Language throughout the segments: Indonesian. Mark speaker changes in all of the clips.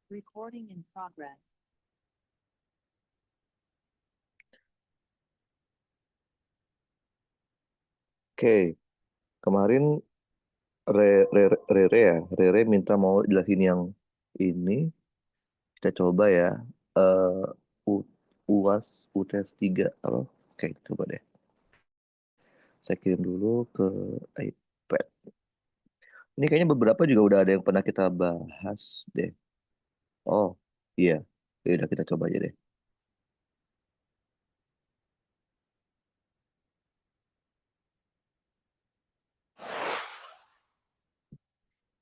Speaker 1: Recording in progress.
Speaker 2: Oke, kemarin Rere minta mau jelasin yang ini. Kita coba ya. eh U, UAS UTS 3 apa? Oke, coba deh. Saya kirim dulu ke iPad. Ini kayaknya beberapa juga udah ada yang pernah kita bahas deh. Oh, iya. Ya udah kita coba aja deh.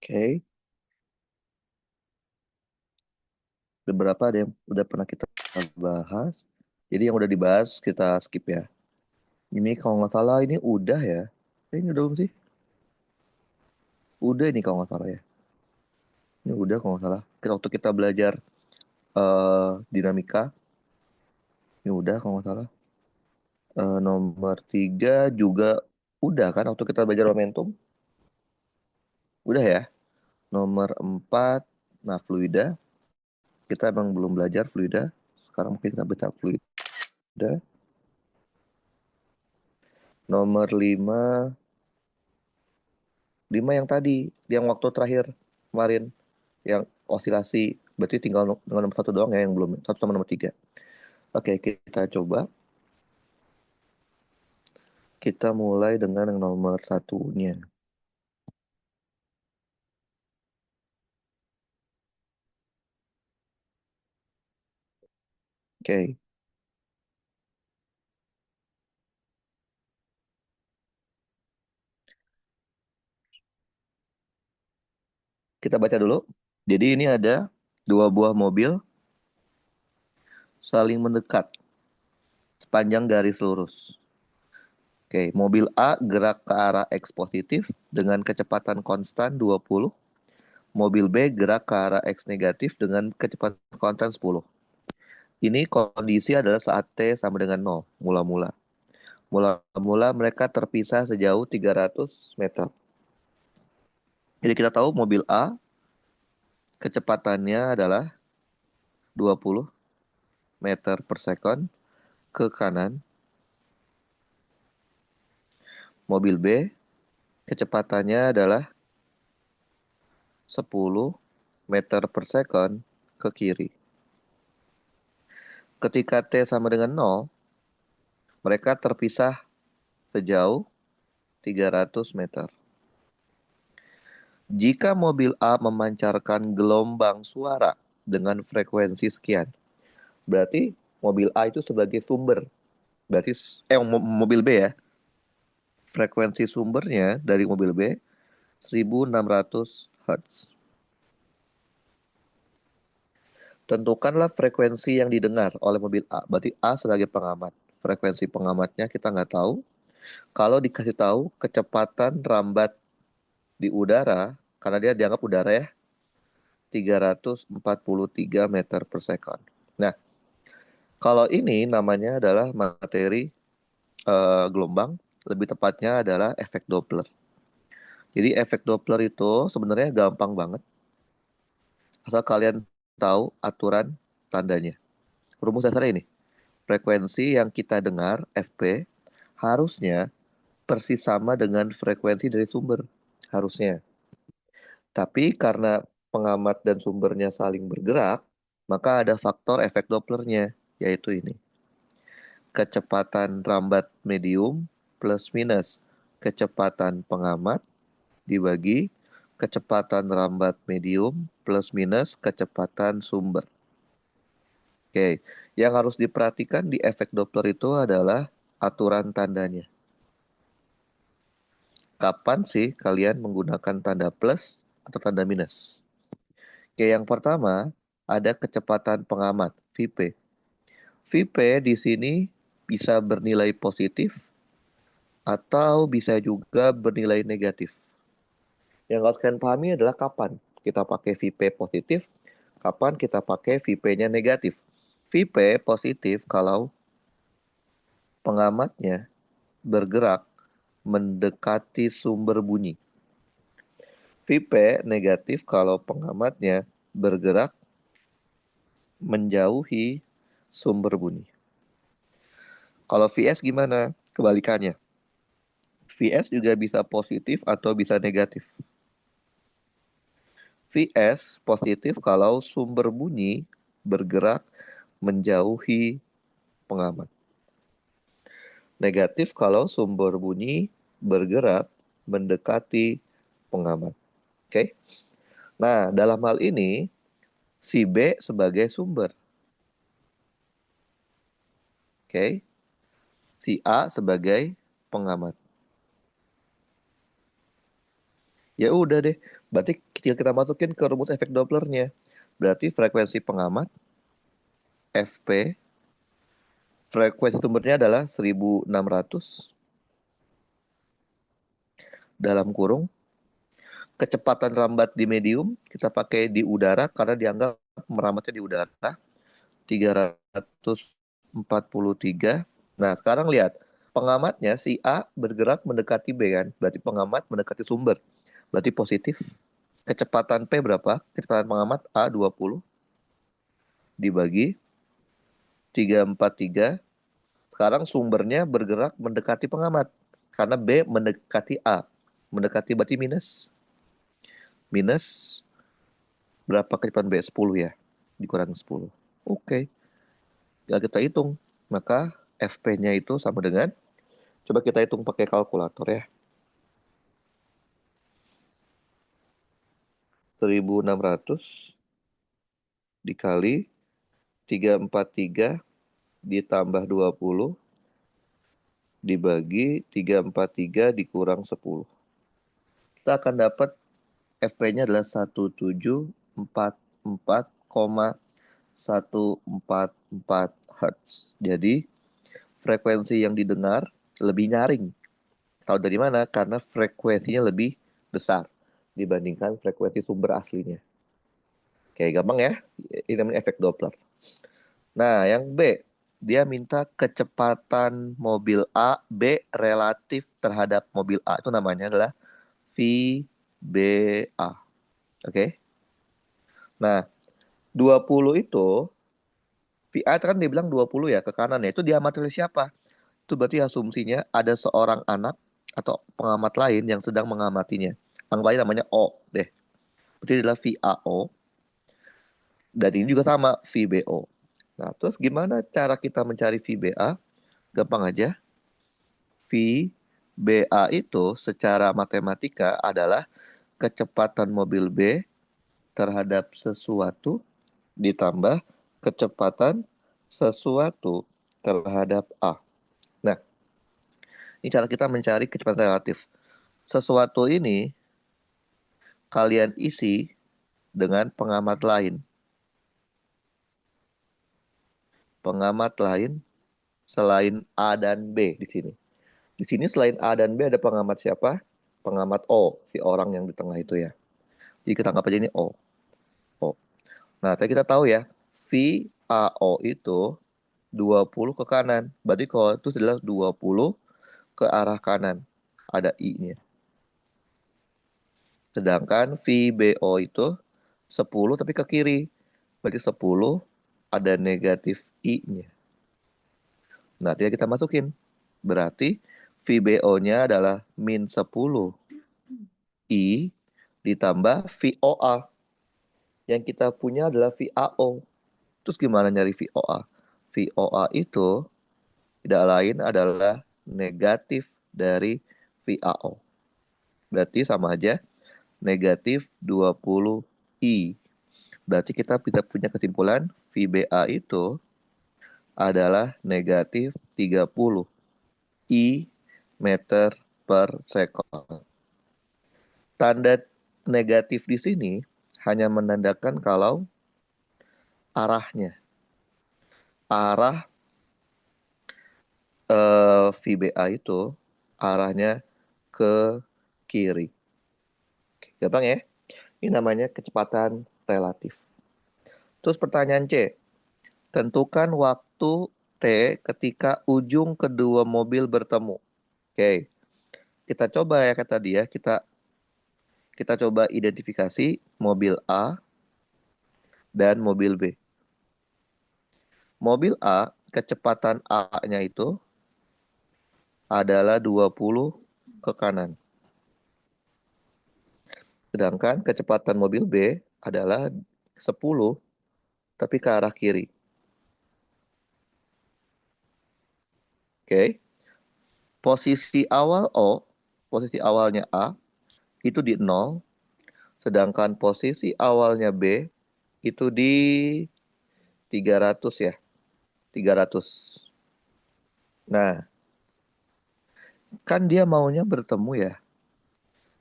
Speaker 2: Oke, beberapa ada yang udah pernah kita bahas. Jadi yang udah dibahas kita skip ya. Ini kalau nggak salah ini udah ya. Ini udah belum sih? Udah ini kalau nggak salah ya. Ini udah kalau nggak salah. Waktu kita belajar dinamika, ini udah kalau nggak salah. Nomor 3 juga udah kan waktu kita belajar momentum. Udah ya. Nomor 4, nah fluida. Kita emang belum belajar fluida. Sekarang mungkin kita baca fluida. Nomor 5, 5 yang tadi, yang waktu terakhir kemarin, yang osilasi. Berarti tinggal dengan nomor 1 doang ya yang belum. Satu sama nomor 3. Oke, kita coba. Kita mulai dengan yang nomor satunya. Oke, kita baca dulu. Jadi ini ada dua buah mobil saling mendekat sepanjang garis lurus. Oke, mobil A gerak ke arah X positif dengan kecepatan konstan 20. Mobil B gerak ke arah X negatif dengan kecepatan konstan 10. Ini kondisi adalah saat T sama dengan 0, mula-mula. Mula-mula mereka terpisah sejauh 300 meter. Jadi kita tahu mobil A kecepatannya adalah 20 meter per second ke kanan. Mobil B kecepatannya adalah 10 meter per second ke kiri. Ketika T sama dengan 0, mereka terpisah sejauh 300 meter. Jika mobil A memancarkan gelombang suara dengan frekuensi sekian, berarti mobil A itu sebagai sumber. Berarti mobil B ya. Frekuensi sumbernya dari mobil B 1600 Hz. Tentukanlah frekuensi yang didengar oleh mobil A. Berarti A sebagai pengamat. Frekuensi pengamatnya kita nggak tahu. Kalau dikasih tahu kecepatan rambat di udara, karena dia dianggap udara ya, 343 meter per second. Nah, kalau ini namanya adalah materi gelombang, lebih tepatnya adalah efek Doppler. Jadi efek Doppler itu sebenarnya gampang banget, asal kalian tahu aturan tandanya. Rumus dasarnya ini, frekuensi yang kita dengar, Fp, harusnya persis sama dengan frekuensi dari sumber. Harusnya. Tapi karena pengamat dan sumbernya saling bergerak, maka ada faktor efek Dopplernya, yaitu ini. Kecepatan rambat medium plus minus kecepatan pengamat dibagi kecepatan rambat medium plus minus kecepatan sumber. Oke, yang harus diperhatikan di efek Doppler itu adalah aturan tandanya. Kapan sih kalian menggunakan tanda plus atau tanda minus? Oke, yang pertama ada kecepatan pengamat, VP. VP di sini bisa bernilai positif atau bisa juga bernilai negatif. Yang harus kalian pahami adalah kapan kita pakai VP positif, kapan kita pakai VP-nya negatif. VP positif kalau pengamatnya bergerak mendekati sumber bunyi. VP negatif kalau pengamatnya bergerak menjauhi sumber bunyi. Kalau Vs gimana? Kebalikannya. Vs juga bisa positif atau bisa negatif. Vs positif kalau sumber bunyi bergerak menjauhi pengamat. Negatif kalau sumber bunyi bergerak mendekati pengamat. Oke. Nah, dalam hal ini si B sebagai sumber. Oke. Si A sebagai pengamat. Ya udah deh, berarti kita masukin ke rumus efek Dopplernya. Berarti frekuensi pengamat Fp, frekuensi sumbernya adalah 1600 dalam kurung. Kecepatan rambat di medium kita pakai di udara karena dianggap merambatnya di udara 343. Nah, sekarang lihat pengamatnya si A bergerak mendekati B kan, berarti pengamat mendekati sumber. Berarti positif. Kecepatan P berapa? Kecepatan pengamat A 20 dibagi 343. Sekarang sumbernya bergerak mendekati pengamat. Karena B mendekati A. Mendekati berarti minus. Minus berapa kecepatan B? 10 ya. Dikurangi 10. Oke. Ya kita hitung. Maka FP-nya itu sama dengan, coba kita hitung pakai kalkulator ya. 1600 dikali 343 ditambah 20 dibagi 343 dikurang 10. Kita akan dapat FP-nya adalah 1744,144 Hz. Jadi frekuensi yang didengar lebih nyaring. Tahu dari mana? Karena frekuensinya lebih besar dibandingkan frekuensi sumber aslinya. Oke, gampang ya. Ini namanya efek Doppler. Nah, yang B, dia minta kecepatan mobil A, B relatif terhadap mobil A. Itu namanya adalah VBA. Oke. Nah, 20 itu, VA itu kan dia bilang 20 ya ke kanan ya. Itu diamati oleh siapa? Itu berarti asumsinya ada seorang anak atau pengamat lain yang sedang mengamatinya. Anggap aja namanya O deh. Berarti adalah VAO. Dan ini juga sama VBO. Nah, terus gimana cara kita mencari VBA? Gampang aja. VBA itu secara matematika adalah kecepatan mobil B terhadap sesuatu ditambah kecepatan sesuatu terhadap A. Nah, ini cara kita mencari kecepatan relatif. Sesuatu ini kalian isi dengan pengamat lain. Pengamat lain selain A dan B di sini. Di sini selain A dan B ada pengamat siapa? Pengamat O, si orang yang di tengah itu ya. Jadi kita anggap aja ini O. O. Nah, tadi kita tahu ya, VAO itu 20 ke kanan. Berarti kalau itu adalah 20 ke arah kanan. Ada I-nya. Sedangkan VBO itu 10 tapi ke kiri. Berarti 10 ada negatif I-nya. Nah, tinggal kita masukin. Berarti VBO-nya adalah min 10 I ditambah VOA. Yang kita punya adalah VAO. Terus gimana nyari VOA? VOA itu tidak lain adalah negatif dari VAO. Berarti sama aja negatif 20 I. Berarti kita bisa punya kesimpulan VBA itu adalah negatif 30 I meter per second. Tanda negatif di sini hanya menandakan kalau arahnya. Arah VBA itu arahnya ke kiri. Gampang ya? Ini namanya kecepatan relatif. Terus pertanyaan C. Tentukan waktu T ketika ujung kedua mobil bertemu. Oke. Kita coba ya kata dia, kita coba identifikasi mobil A dan mobil B. Mobil A, kecepatan A-nya itu adalah 20 ke kanan. Sedangkan kecepatan mobil B adalah 10 tapi ke arah kiri. Oke. Posisi awalnya A itu di 0, sedangkan posisi awalnya B itu di 300 ya. 300. Nah, kan dia maunya bertemu ya.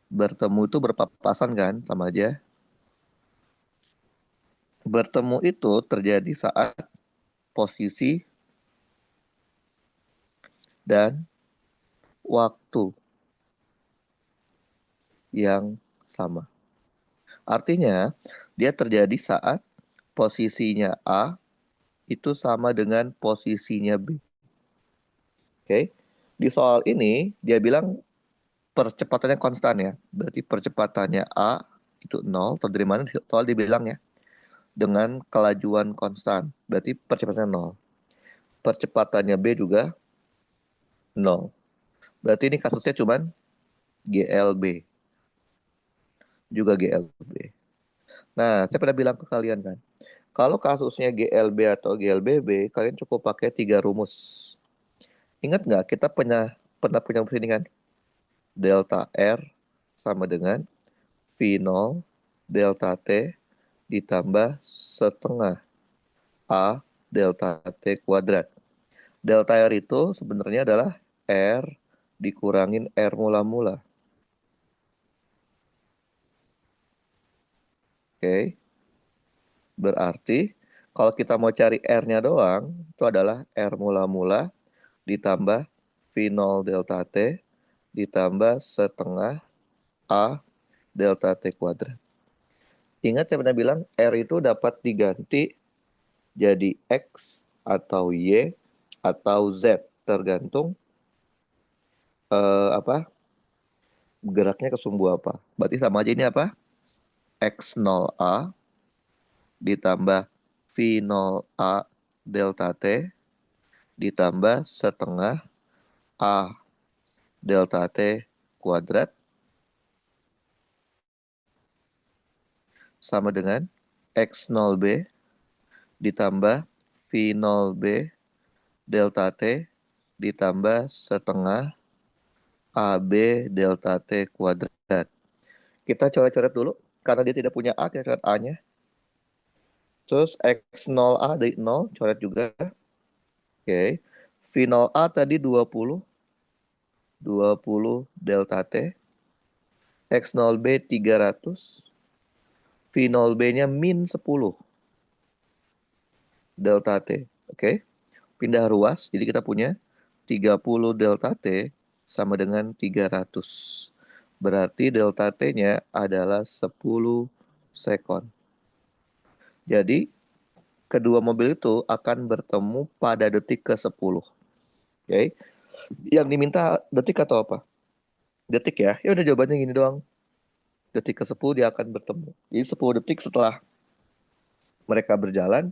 Speaker 2: Bertemu itu berpapasan kan, sama aja. Bertemu itu terjadi saat posisi dan waktu yang sama. Artinya, dia terjadi saat posisinya A itu sama dengan posisinya B. Oke. Di soal ini, dia bilang percepatannya konstan ya. Berarti percepatannya A itu 0. Atau dari mana soal dibilang ya? Dengan kelajuan konstan. Berarti percepatannya 0. Percepatannya B juga 0. Berarti ini kasusnya cuman GLB. Juga GLB. Nah, saya pernah bilang ke kalian kan. Kalau kasusnya GLB atau GLBB, kalian cukup pakai 3 rumus. Ingat nggak, kita pernah punya rumus ini kan? Delta R sama dengan V0 delta T ditambah setengah A delta T kuadrat. Delta R itu sebenarnya adalah R dikurangin R mula-mula. Oke, berarti kalau kita mau cari R-nya doang, itu adalah R mula-mula ditambah V0 delta T ditambah setengah A delta T kuadrat. Ingat saya pernah bilang R itu dapat diganti jadi X atau Y atau Z tergantung apa geraknya ke sumbu apa. Berarti sama aja ini apa? X0A ditambah V0A delta T ditambah setengah A delta T kuadrat sama dengan X0B ditambah V0B delta T ditambah setengah AB delta T kuadrat. Kita coret-coret dulu. Karena dia tidak punya A, kita coret A-nya. Terus X0A dari 0, coret juga. Oke. V0A tadi 20. 20 delta T. X0B 300. V0B-nya min 10 delta T. Oke. Pindah ruas. Jadi kita punya 30 delta T sama dengan 300. Berarti delta T-nya adalah 10 sekon. Jadi kedua mobil itu akan bertemu pada detik ke-10. Oke. Yang diminta detik atau apa? Detik ya. Ya udah jawabannya gini doang. Detik ke-10 dia akan bertemu. Jadi 10 detik setelah mereka berjalan,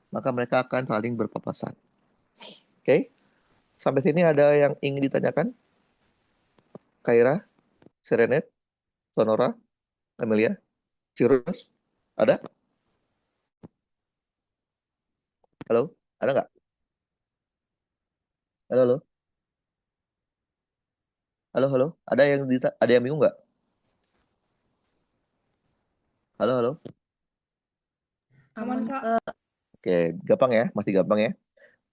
Speaker 2: maka mereka akan saling berpapasan. Oke. Sampai sini ada yang ingin ditanyakan? Kaira, Serenet, Sonora, Amelia, Cirus? Ada? Halo? Ada nggak? Halo, halo? Halo, halo? Ada yang bingung nggak? Halo, halo?
Speaker 1: Aman, Kak.
Speaker 2: Oke, gampang ya, masih gampang ya.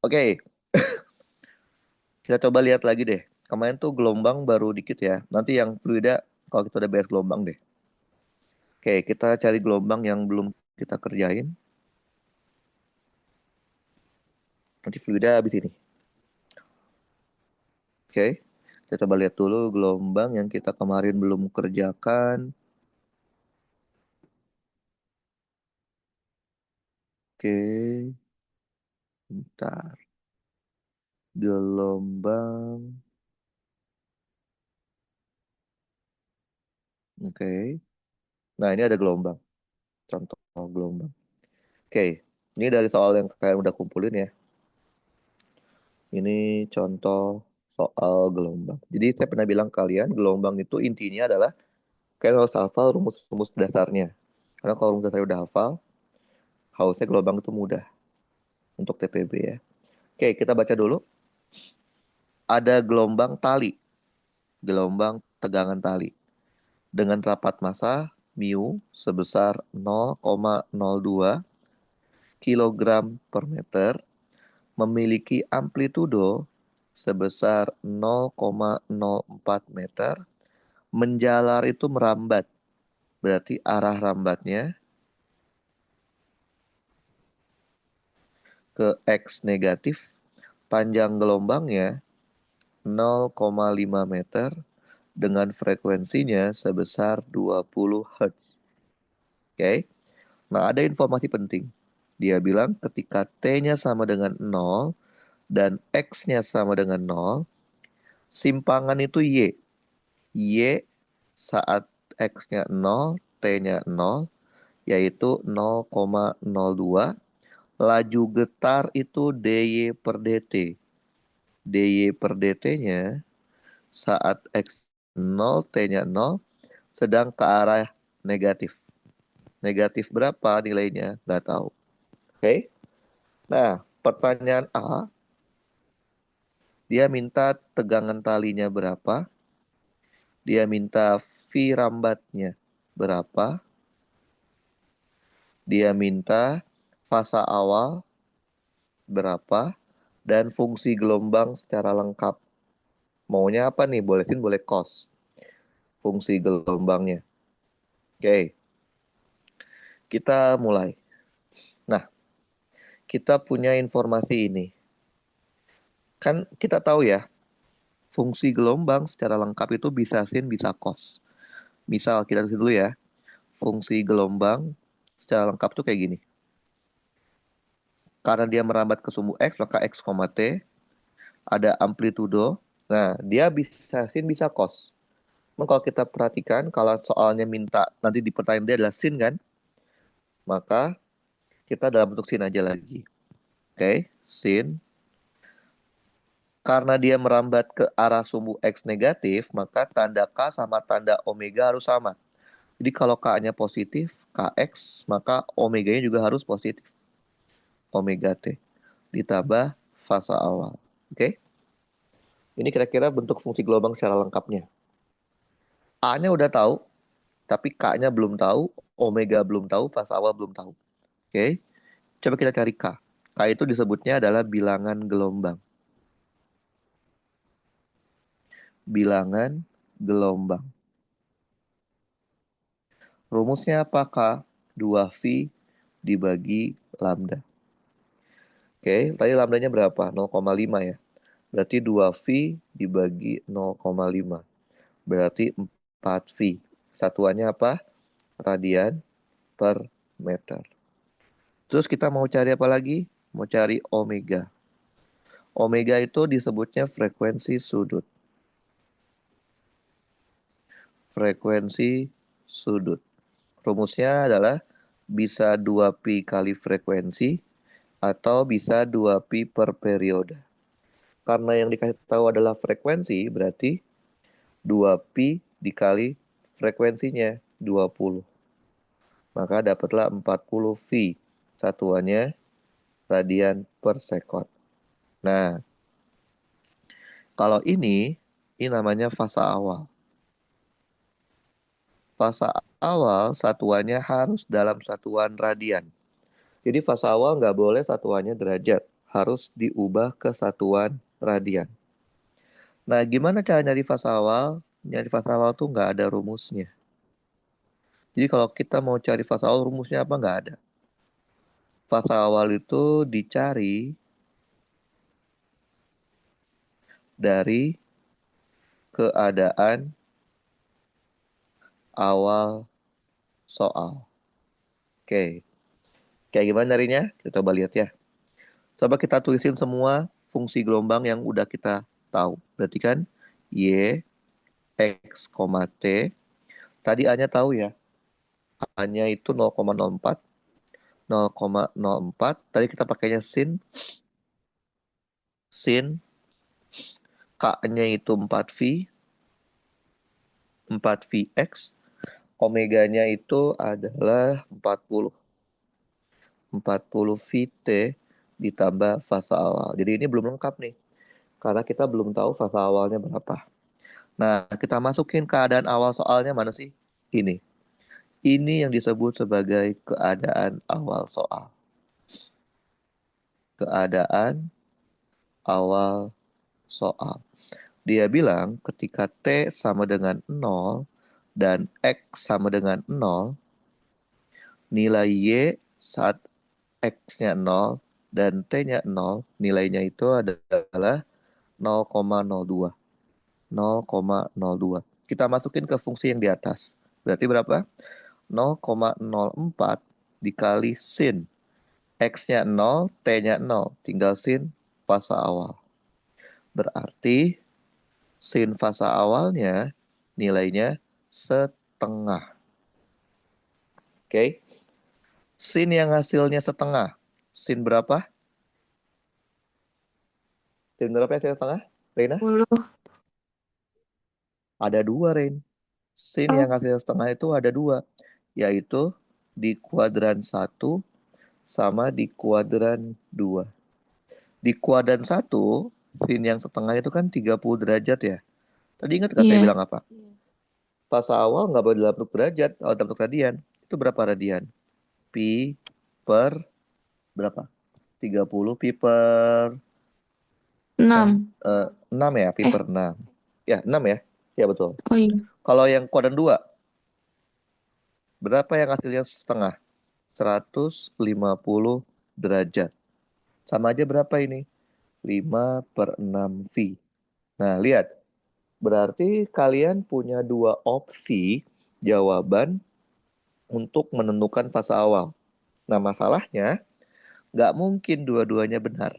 Speaker 2: Oke, kita coba lihat lagi deh. Kemarin tuh gelombang baru dikit ya. Nanti yang fluida kalau kita udah beres gelombang deh. Oke, kita cari gelombang yang belum kita kerjain. Nanti fluida habis ini. Oke, kita coba lihat dulu gelombang yang kita kemarin belum kerjakan. Oke, bentar. Gelombang. Oke. Nah, ini ada gelombang. Contoh gelombang. Oke. Ini dari soal yang kalian udah kumpulin ya. Ini contoh soal gelombang. Jadi saya pernah bilang ke kalian, gelombang itu intinya adalah kalian harus hafal rumus-rumus dasarnya. Karena kalau rumus dasarnya udah hafal, harusnya gelombang itu mudah untuk TPB ya. Oke, kita baca dulu. Ada gelombang tali, gelombang tegangan tali. Dengan rapat massa mu sebesar 0,02 kilogram per meter, memiliki amplitudo sebesar 0,04 meter, menjalar itu merambat. Berarti arah rambatnya ke X negatif, panjang gelombangnya 0,5 meter dengan frekuensinya sebesar 20 Hz. Oke. Nah, ada informasi penting. Dia bilang ketika T-nya sama dengan 0 dan X-nya sama dengan 0, simpangan itu Y. Y saat X-nya 0, T-nya 0, yaitu 0,02. Laju getar itu dy per dt. dy per dt-nya saat X 0, T-nya 0, sedang ke arah negatif. Negatif berapa nilainya? Nggak tahu. Oke. Nah, pertanyaan A, dia minta tegangan talinya berapa, dia minta V rambatnya berapa, dia minta fasa awal berapa, dan fungsi gelombang secara lengkap. Maunya apa nih? Boleh sin, boleh cos. Fungsi gelombangnya. Oke, kita mulai. Nah, kita punya informasi ini. Kan kita tahu ya, fungsi gelombang secara lengkap itu bisa sin, bisa cos. Misal kita tulis dulu ya, fungsi gelombang secara lengkap tuh kayak gini. Karena dia merambat ke sumbu X, maka X, T, ada amplitudo. Nah, dia bisa sin, bisa cos. Memang kalau kita perhatikan, kalau soalnya minta, nanti di pertanyaan dia adalah sin kan, maka kita dalam bentuk sin aja lagi. Oke, sin. Karena dia merambat ke arah sumbu X negatif, maka tanda K sama tanda omega harus sama. Jadi kalau K-nya positif, Kx, maka omeganya juga harus positif. Omega T. Ditambah fasa awal. Oke? Ini kira-kira bentuk fungsi gelombang secara lengkapnya. A-nya udah tahu, tapi K-nya belum tahu, omega belum tahu, fasa awal belum tahu. Oke? Coba kita cari K. K itu disebutnya adalah bilangan gelombang. Bilangan gelombang. Rumusnya apakah? 2V dibagi lambda. Oke, tadi lambdanya berapa? 0,5 ya. Berarti 2V dibagi 0,5. Berarti 4V. Satuannya apa? Radian per meter. Terus kita mau cari apa lagi? Mau cari omega. Omega itu disebutnya frekuensi sudut. Frekuensi sudut. Rumusnya adalah bisa 2pi kali frekuensi atau bisa 2pi per periode. Karena yang dikasih tahu adalah frekuensi, berarti 2pi dikali frekuensinya 20. Maka dapatlah 40V. Satuannya radian per sekon. Nah, kalau ini namanya fasa awal. Fasa awal satuannya harus dalam satuan radian. Jadi fasa awal nggak boleh satuannya derajat. Harus diubah ke satuan radian. Nah, gimana cara nyari fasa awal? Nyari fasa awal tuh nggak ada rumusnya. Jadi kalau kita mau cari fasa awal, rumusnya apa? Nggak ada. Fasa awal itu dicari dari keadaan awal soal. Oke, kayak gimana nyarinya? Kita coba lihat ya. Coba kita tulisin semua fungsi gelombang yang udah kita tahu. Berarti kan Y, X, T. Tadi A-nya tahu ya. A-nya itu 0,04. 0,04. Tadi kita pakainya sin. Sin K-nya itu 4V. 4Vx. Omeganya itu adalah 40. 40 VT ditambah fase awal. Jadi ini belum lengkap nih. Karena kita belum tahu fase awalnya berapa. Nah, kita masukin keadaan awal soalnya mana sih? Ini. Ini yang disebut sebagai keadaan awal soal. Keadaan awal soal. Dia bilang ketika T sama dengan 0 dan X sama dengan 0, nilai Y saat X-nya 0 dan T-nya 0, nilainya itu adalah 0,02. 0,02. Kita masukin ke fungsi yang di atas. Berarti berapa? 0,04 dikali sin. X-nya 0, T-nya 0. Tinggal sin fase awal. Berarti sin fase awalnya nilainya setengah. Oke. Sin yang hasilnya setengah. Sin berapa? Sin berapa yang hasilnya setengah? Reina?
Speaker 1: 10.
Speaker 2: Ada dua, Rein. Sin
Speaker 1: Oh,
Speaker 2: yang hasilnya setengah itu ada dua. Yaitu di kuadran 1 sama di kuadran 2. Di kuadran 1, sin yang setengah itu kan 30 derajat ya. Tadi ingat gak saya
Speaker 1: iya.
Speaker 2: bilang apa? Fase awal nggak boleh dalam bentuk derajat, kalau dalam bentuk radian. Itu berapa radian? Pi per berapa? 30 pi per
Speaker 1: 6.
Speaker 2: 6 ya, pi
Speaker 1: Eh,
Speaker 2: per 6. Ya, 6 ya. Ya betul.
Speaker 1: oh iya.
Speaker 2: Kalau yang kuadran 2, berapa yang hasilnya setengah? 150 derajat. Sama aja berapa ini? 5 per 6 V. Nah, lihat. Berarti kalian punya dua opsi jawaban untuk menentukan fase awal. Nah, masalahnya nggak mungkin dua-duanya benar.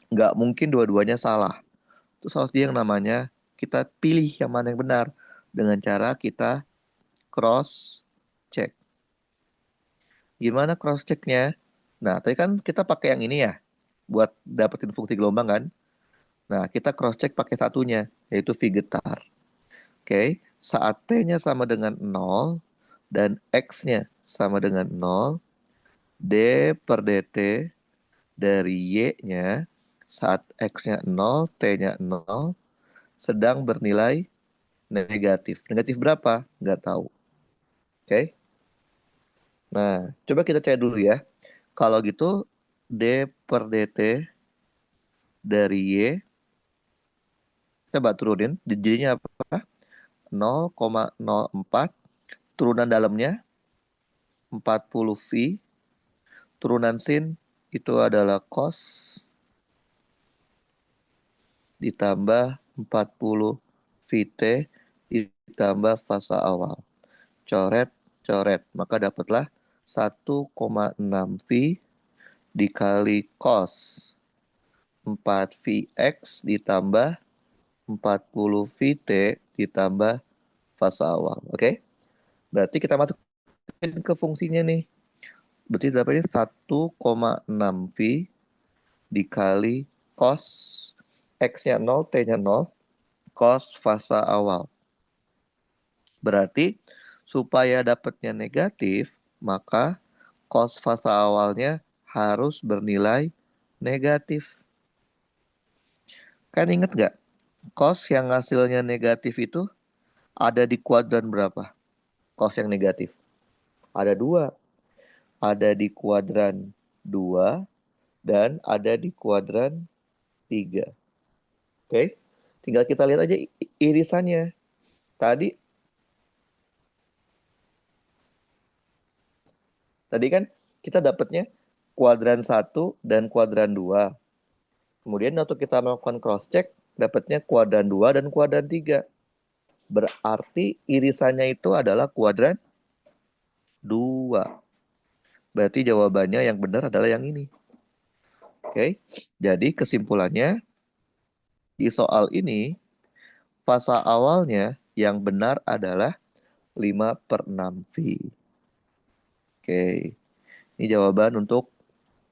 Speaker 2: Nggak mungkin dua-duanya salah. Terus harus dia yang namanya kita pilih yang mana yang benar dengan cara kita cross check. Gimana cross checknya? Nah, tadi kan kita pakai yang ini ya buat dapetin fungsi gelombang kan. Nah, kita cross check pakai satunya yaitu V getar. Oke, saat T-nya sama dengan 0 dan X-nya sama dengan 0, D per DT dari Y-nya saat X-nya 0, T-nya 0, sedang bernilai negatif. Negatif berapa? Nggak tahu. Oke, nah coba kita cek dulu ya. Kalau gitu, D per DT dari Y, coba turunin. Jadinya apa? 0,04. Turunan dalamnya 40 V. Turunan sin itu adalah cos ditambah 40 VT ditambah fase awal. Coret, coret. Maka dapatlah 1,6 V dikali cos 4 VX ditambah 40 VT ditambah fase awal. Oke? Berarti kita masukin ke fungsinya nih. Berarti dapatnya 1,6 V dikali cos X-nya 0, T-nya 0, cos fase awal. Berarti supaya dapatnya negatif, maka cos fase awalnya harus bernilai negatif. Kan inget nggak? Cos yang hasilnya negatif itu ada di kuadran berapa? Cos yang negatif. Ada dua. Ada di kuadran 2 dan ada di kuadran 3. Oke? Tinggal kita lihat aja irisannya. Tadi tadi kan kita dapatnya kuadran 1 dan kuadran 2. Kemudian waktu kita melakukan cross check, dapatnya kuadran 2 dan kuadran 3. Berarti irisannya itu adalah kuadran 2. Berarti jawabannya yang benar adalah yang ini. Oke. Jadi kesimpulannya di soal ini fase awalnya yang benar adalah 5 per 6 V. Oke. Ini jawaban untuk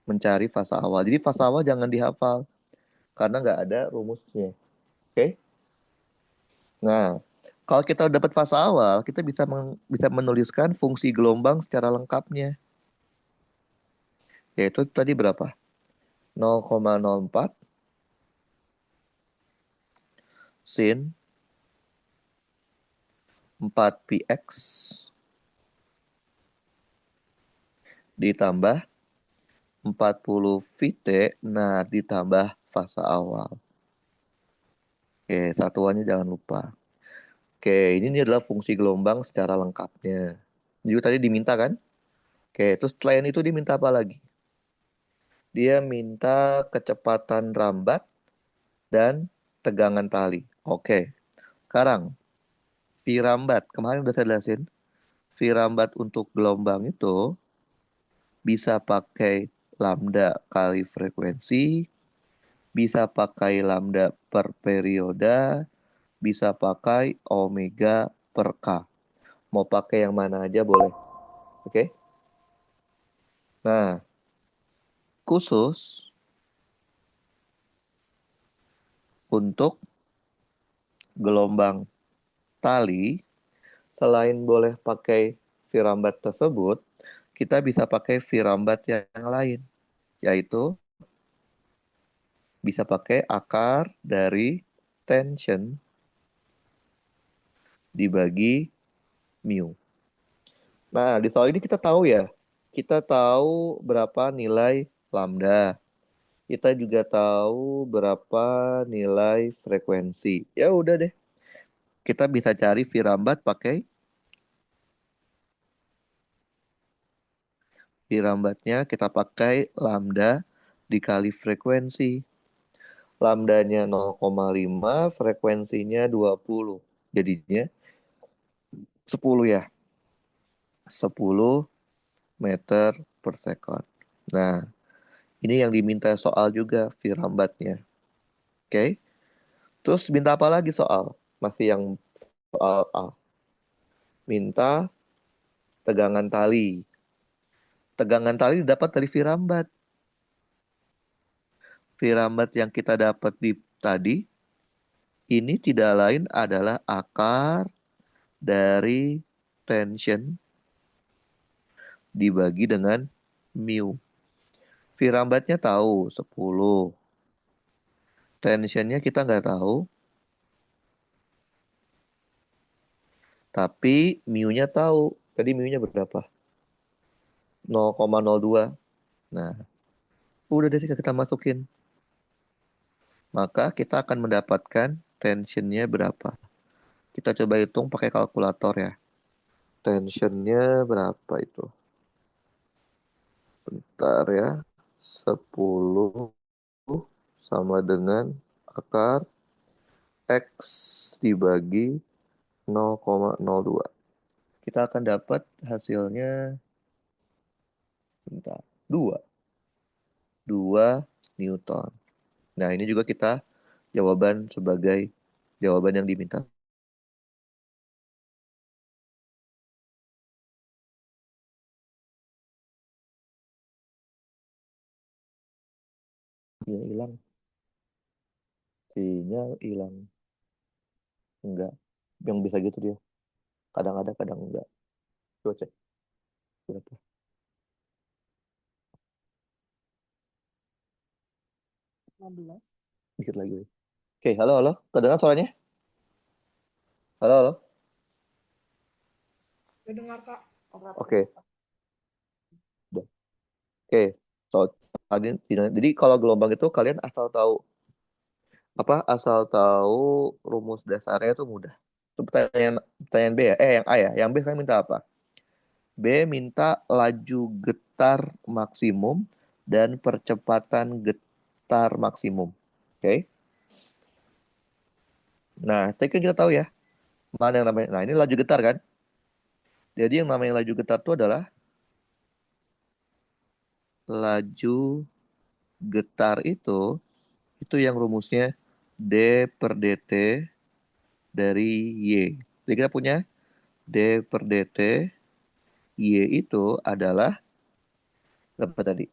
Speaker 2: mencari fase awal. Jadi fase awal jangan dihafal karena nggak ada rumusnya. Oke? Nah, kalau kita dapat fase awal, kita bisa menuliskan fungsi gelombang secara lengkapnya. Yaitu tadi berapa? 0,04 sin 4px ditambah 40 Vt, nah ditambah fase awal. Oke, satuannya jangan lupa. Oke, ini adalah fungsi gelombang secara lengkapnya. Juga tadi diminta kan? Oke, terus selain itu diminta apa lagi? Dia minta kecepatan rambat dan tegangan tali. Oke, sekarang V rambat. Kemarin udah saya jelasin. V rambat untuk gelombang itu bisa pakai lambda kali frekuensi, bisa pakai lambda per perioda, bisa pakai omega per K. Mau pakai yang mana aja boleh. Oke? Nah, khusus untuk gelombang tali, selain boleh pakai virambat tersebut, kita bisa pakai virambat yang lain, yaitu bisa pakai akar dari tension dibagi mu. Nah, di soal ini kita tahu ya, kita tahu berapa nilai lambda. Kita juga tahu berapa nilai frekuensi. Ya udah deh, kita bisa cari virambat pakai virambatnya kita pakai lambda dikali frekuensi. Lambdanya 0,5, frekuensinya 20. Jadinya 10 ya. 10 meter per second. Nah, ini yang diminta soal juga virambatnya. Oke. Terus minta apa lagi soal? Masih yang soal A. Minta tegangan tali. Tegangan tali didapat dari virambat. Virambat yang kita dapat di tadi ini tidak lain adalah akar dari tension dibagi dengan mu. Virambatnya tahu 10. Tensionnya kita nggak tahu, tapi mu-nya tahu. Tadi mu-nya berapa? 0,02. Nah, udah deh kita masukin. Maka kita akan mendapatkan tensionnya berapa. Kita coba hitung pakai kalkulator ya. Tensionnya berapa itu? Bentar ya. 10 sama dengan akar X dibagi 0,02. Kita akan dapat hasilnya bentar, 2. 2 Newton. Nah, ini juga kita jawaban sebagai jawaban yang diminta. Sinyal hilang. Sinyal hilang. Enggak. Yang bisa gitu dia. Kadang ada, kadang enggak. Coba cek. Berapa? Dikit lagi. Oke, halo, halo. Kedengar suaranya? Halo, halo. Oke, udah. Oke. So, jadi kalau gelombang itu kalian asal tahu asal tahu rumus dasarnya itu mudah. Itu pertanyaan B ya? Yang A ya? Yang B kalian minta apa? B minta laju getar maksimum dan percepatan getar maksimum. Oke. Nah, tadi kan kita tahu ya, mana yang namanya. Nah, ini laju getar kan? Jadi yang namanya laju getar itu adalah laju getar itu yang rumusnya D per dt dari Y. Jadi kita punya D per dt Y itu adalah Berapa tadi?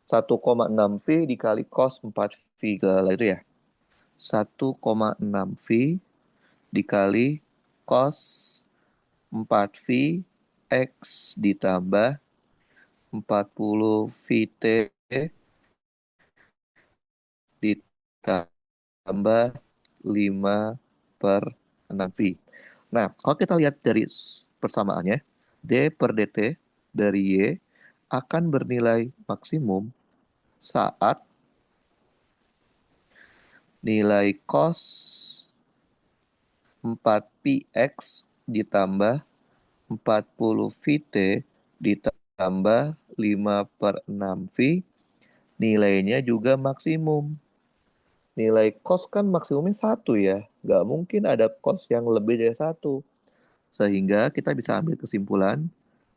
Speaker 2: 1,6 V dikali cos 4V. Lah itu ya. 1,6 V dikali cos 4V X ditambah 40 VT ditambah 5 per 6V. Nah, kalau kita lihat dari persamaannya, D per DT dari Y akan bernilai maksimum saat nilai cos 4px ditambah 40 VT ditambah 5 per 6V nilainya juga maksimum. Nilai cos kan maksimumnya 1 ya. Nggak mungkin ada cos yang lebih dari 1. Sehingga kita bisa ambil kesimpulan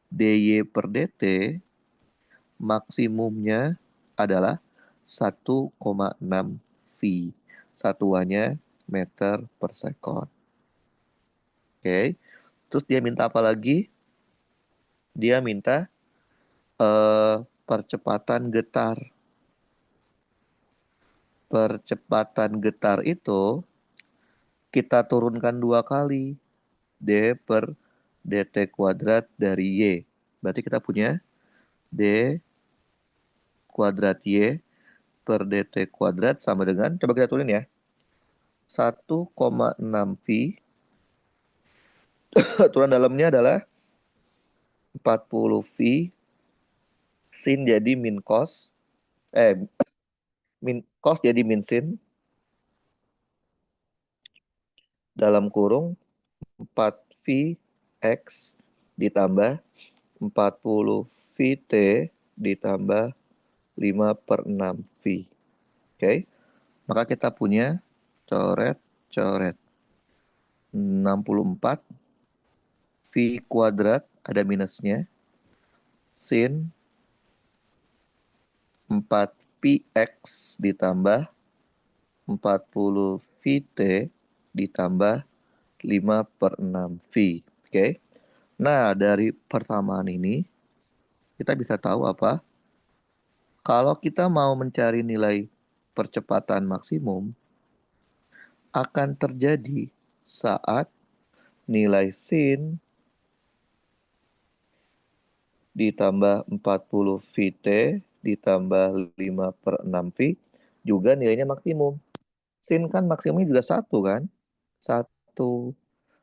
Speaker 2: DY per DT maksimumnya adalah 1,6 V. Satuannya meter per second. Oke. Terus dia minta apa lagi? Dia minta percepatan getar. Percepatan getar itu kita turunkan 2 kali. D per dt kuadrat dari Y. Berarti kita punya D kuadrat Y per dt kuadrat sama dengan, coba kita turunin ya, 1,6 V. Aturan dalamnya adalah 40 V sin jadi min cos. Min cos jadi min sin dalam kurung 4V X ditambah 40 VT ditambah 5 per 6V. Oke. Maka kita punya coret 64 V kuadrat ada minusnya sin 4px ditambah 40 VT ditambah 5 per 6V. Oke. Nah, dari persamaan ini kita bisa tahu apa? Kalau kita mau mencari nilai percepatan maksimum akan terjadi saat nilai sin ditambah 40 VT ditambah 5 per 6V juga nilainya maksimum. Sin kan maksimumnya juga 1 kan? 1.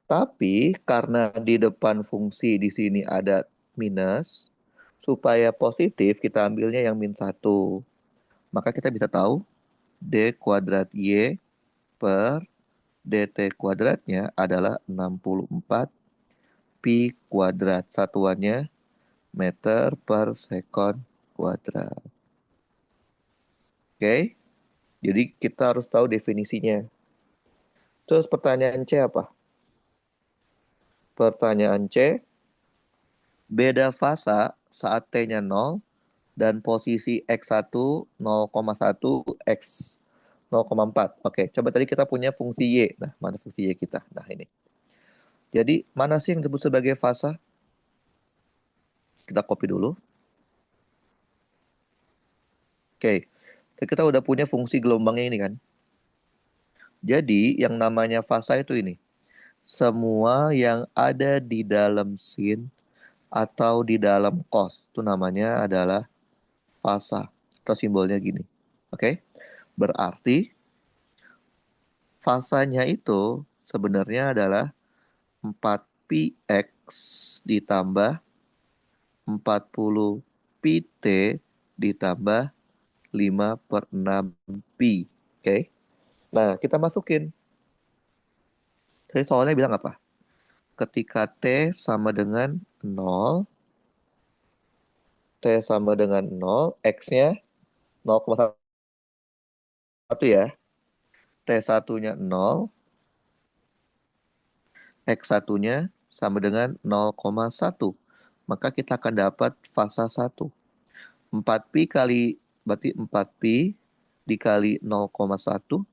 Speaker 2: Tapi karena di depan fungsi di sini ada minus, supaya positif kita ambilnya yang min 1. Maka kita bisa tahu D kuadrat Y per DT kuadratnya adalah 64 Pi kuadrat. Satuannya meter per second kuadrat. Oke, jadi kita harus tahu definisinya. Terus pertanyaan C apa? Pertanyaan C, beda fasa saat T-nya 0 dan posisi X1 0,1 X 0,4. Oke, coba tadi kita punya fungsi Y. Nah, mana fungsi Y kita? Nah, ini. Jadi, mana sih yang disebut sebagai fasa? Kita copy dulu. Oke, kita udah punya fungsi gelombangnya ini kan. Jadi, yang namanya fasa itu ini. Semua yang ada di dalam sin atau di dalam cos. Itu namanya adalah fasa. Atau simbolnya gini. Oke, berarti fasanya itu sebenarnya adalah 4px ditambah 40 pt ditambah 5 per 6 pi. Oke. Nah, kita masukin. Jadi soalnya bilang apa? Ketika T sama dengan 0, T sama dengan 0, X-nya 0,1 ya. T1-nya 0, X1-nya sama dengan 0,1. Maka kita akan dapat fasa 1. 4pi kali, berarti 4pi dikali 0,1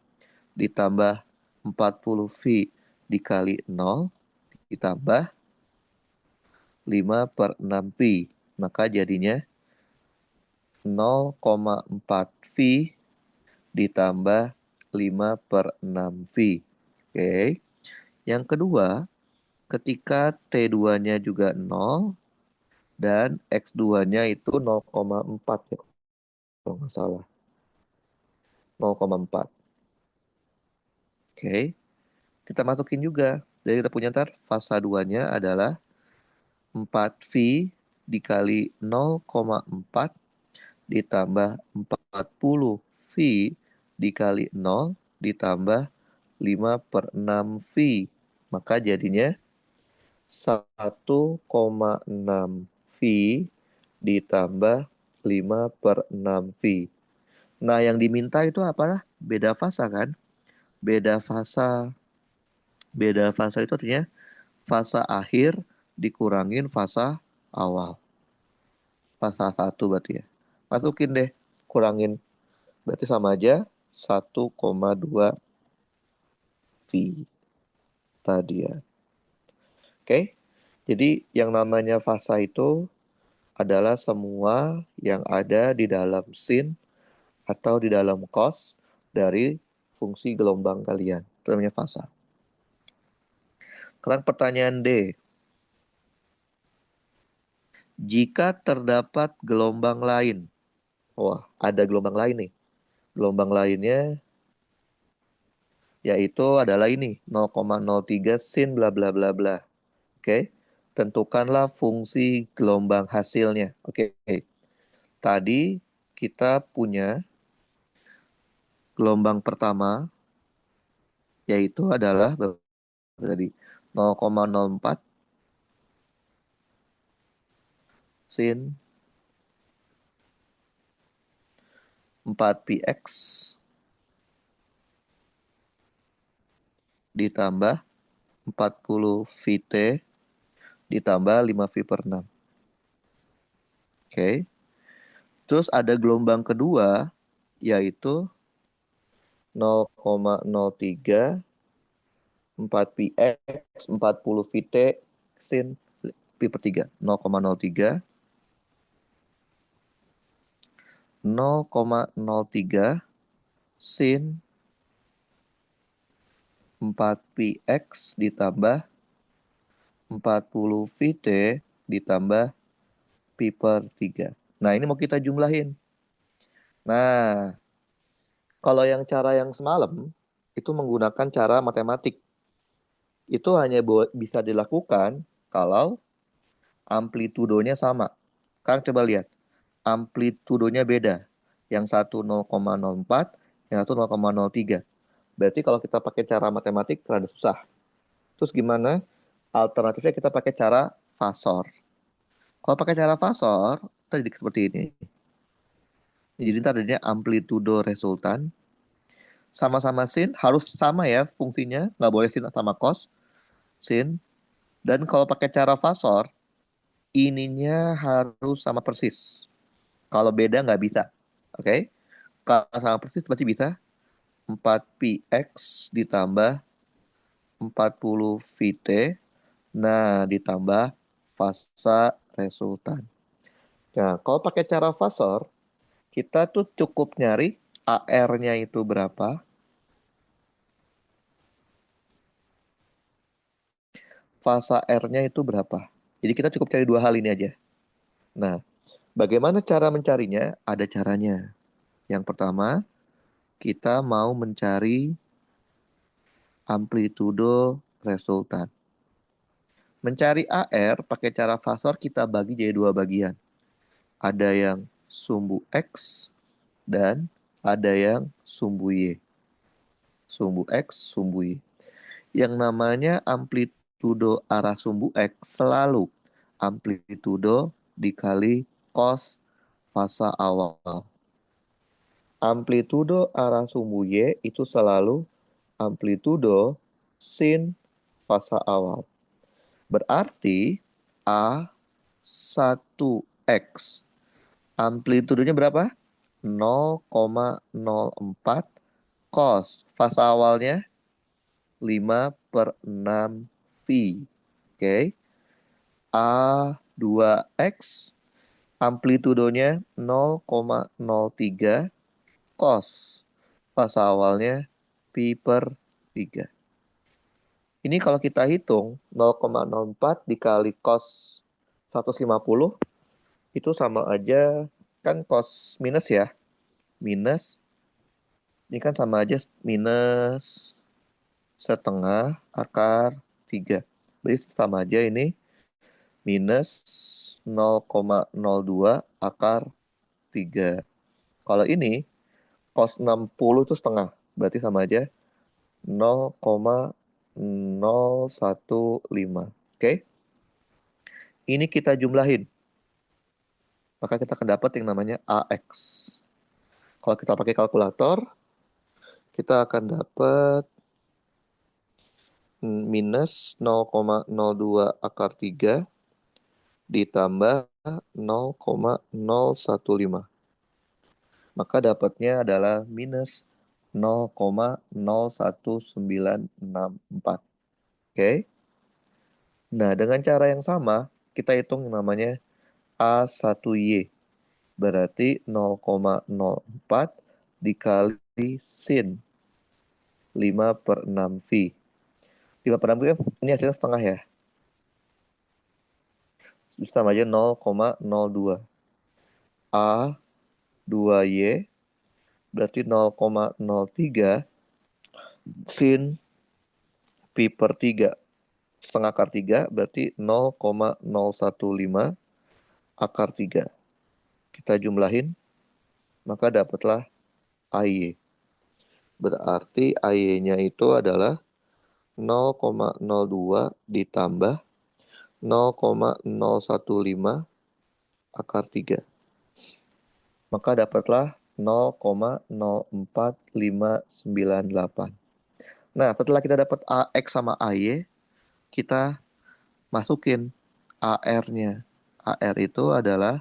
Speaker 2: ditambah 40V dikali 0 ditambah 5 per 6V. Maka jadinya 0,4 V ditambah 5/6 V. Oke. Yang kedua, ketika T2-nya juga 0 dan X2-nya itu 0,4 ya, kalau nggak salah. 0,4. Oke. Kita masukin juga. Jadi kita punya ntar fasa 2-nya adalah 4V dikali 0,4 ditambah 40V dikali 0 ditambah 5/6V. Maka jadinya 1,6V ditambah 5/6V. Nah, yang diminta itu apalah? Beda fasa kan? Beda fasa. Beda fasa itu artinya fasa akhir dikurangin fasa awal. Fasa 1 berarti ya. Masukin deh, kurangin. Berarti sama aja 1,2 V tadi ya. Oke. Jadi yang namanya fasa itu adalah semua yang ada di dalam sin atau di dalam cos dari fungsi gelombang kalian. Itu namanya fasa. Sekarang pertanyaan D. Jika terdapat gelombang lain. Wah, ada gelombang lain nih. Gelombang lainnya yaitu adalah ini 0,03 sin bla bla bla bla. Oke. Tentukanlah fungsi gelombang hasilnya. Oke. Tadi kita punya gelombang pertama yaitu adalah berapa tadi 0,04 sin 4px ditambah 40 vt ditambah 5v/6. Oke. Terus ada gelombang kedua yaitu 0,03 4px 40 vt sin pi/3. 0,03 0,03 sin 4px ditambah 40 vt ditambah pi/3. Nah, ini mau kita jumlahin. Nah, kalau yang cara yang semalam itu menggunakan cara matematik. Itu hanya bisa dilakukan kalau amplitudonya sama. Kalian coba lihat, amplitudonya beda. Yang satu 0,04, yang satu 0,03. Berarti kalau kita pakai cara matematik rada susah. Terus gimana? Alternatifnya kita pakai cara fasor. Kalau pakai cara fasor, tadi seperti ini. Jadi ntar adanya amplitudo resultan. Sama-sama sin, harus sama ya fungsinya. Nggak boleh sin sama cos. Sin. Dan kalau pakai cara fasor, ininya harus sama persis. Kalau beda nggak bisa. Oke? Kalau sama persis berarti bisa 4px ditambah 40 vt. Nah, ditambah fasa resultan. Nah, kalau pakai cara fasor, kita tuh cukup nyari AR-nya itu berapa, fasa R-nya itu berapa. Jadi kita cukup cari dua hal ini aja. Nah, bagaimana cara mencarinya? Ada caranya. Yang pertama, kita mau mencari amplitudo resultan. Mencari AR pakai cara fasor kita bagi jadi dua bagian. Ada yang sumbu X dan ada yang sumbu Y. Sumbu X, sumbu Y. Yang namanya amplitudo arah sumbu X selalu amplitudo dikali cos fasa awal. Amplitudo arah sumbu Y itu selalu amplitudo sin fasa awal. Berarti A1X. Amplitudonya berapa? 0,04 cos. Fasa awalnya 5/6 V. Oke. A2X Amplitudonya 0,03 cos. Fasa awalnya pi per 3. Ini kalau kita hitung 0,04 dikali cos 150 itu sama aja, kan cos minus ya. Minus, ini kan sama aja minus setengah akar 3. Berarti sama aja ini minus 0,02 akar 3. Kalau ini cos 60 itu setengah. Berarti sama aja 0,015. Oke? Ini kita jumlahin. Maka kita akan dapat yang namanya AX. Kalau kita pakai kalkulator, kita akan dapat minus 0,02 akar 3 ditambah 0,015. Maka dapatnya adalah minus 0,01964. Oke? Nah, dengan cara yang sama, kita hitung yang namanya A1Y. Berarti 0,04 dikali sin 5 per 6 V. 5 per 6 kan ini hasilnya setengah ya. Bisa sama aja 0,02. A2Y berarti 0,03 sin pi per 3. Setengah akar 3 berarti 0,015 akar 3. Kita jumlahin, maka dapatlah AY. Berarti AY-nya itu adalah 0,02 ditambah 0,015 akar 3. Maka dapatlah 0,04598. Nah, setelah kita dapat AX sama AY, kita masukin AR-nya. AR itu adalah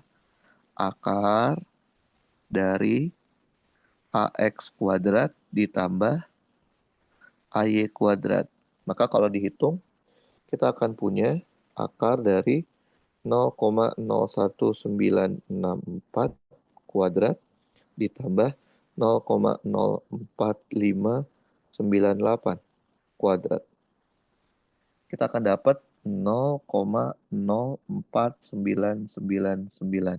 Speaker 2: akar dari AX kuadrat ditambah AY kuadrat. Maka kalau dihitung, kita akan punya akar dari 0,01964 kuadrat ditambah 0,04598 kuadrat. Kita akan dapat 0,04999.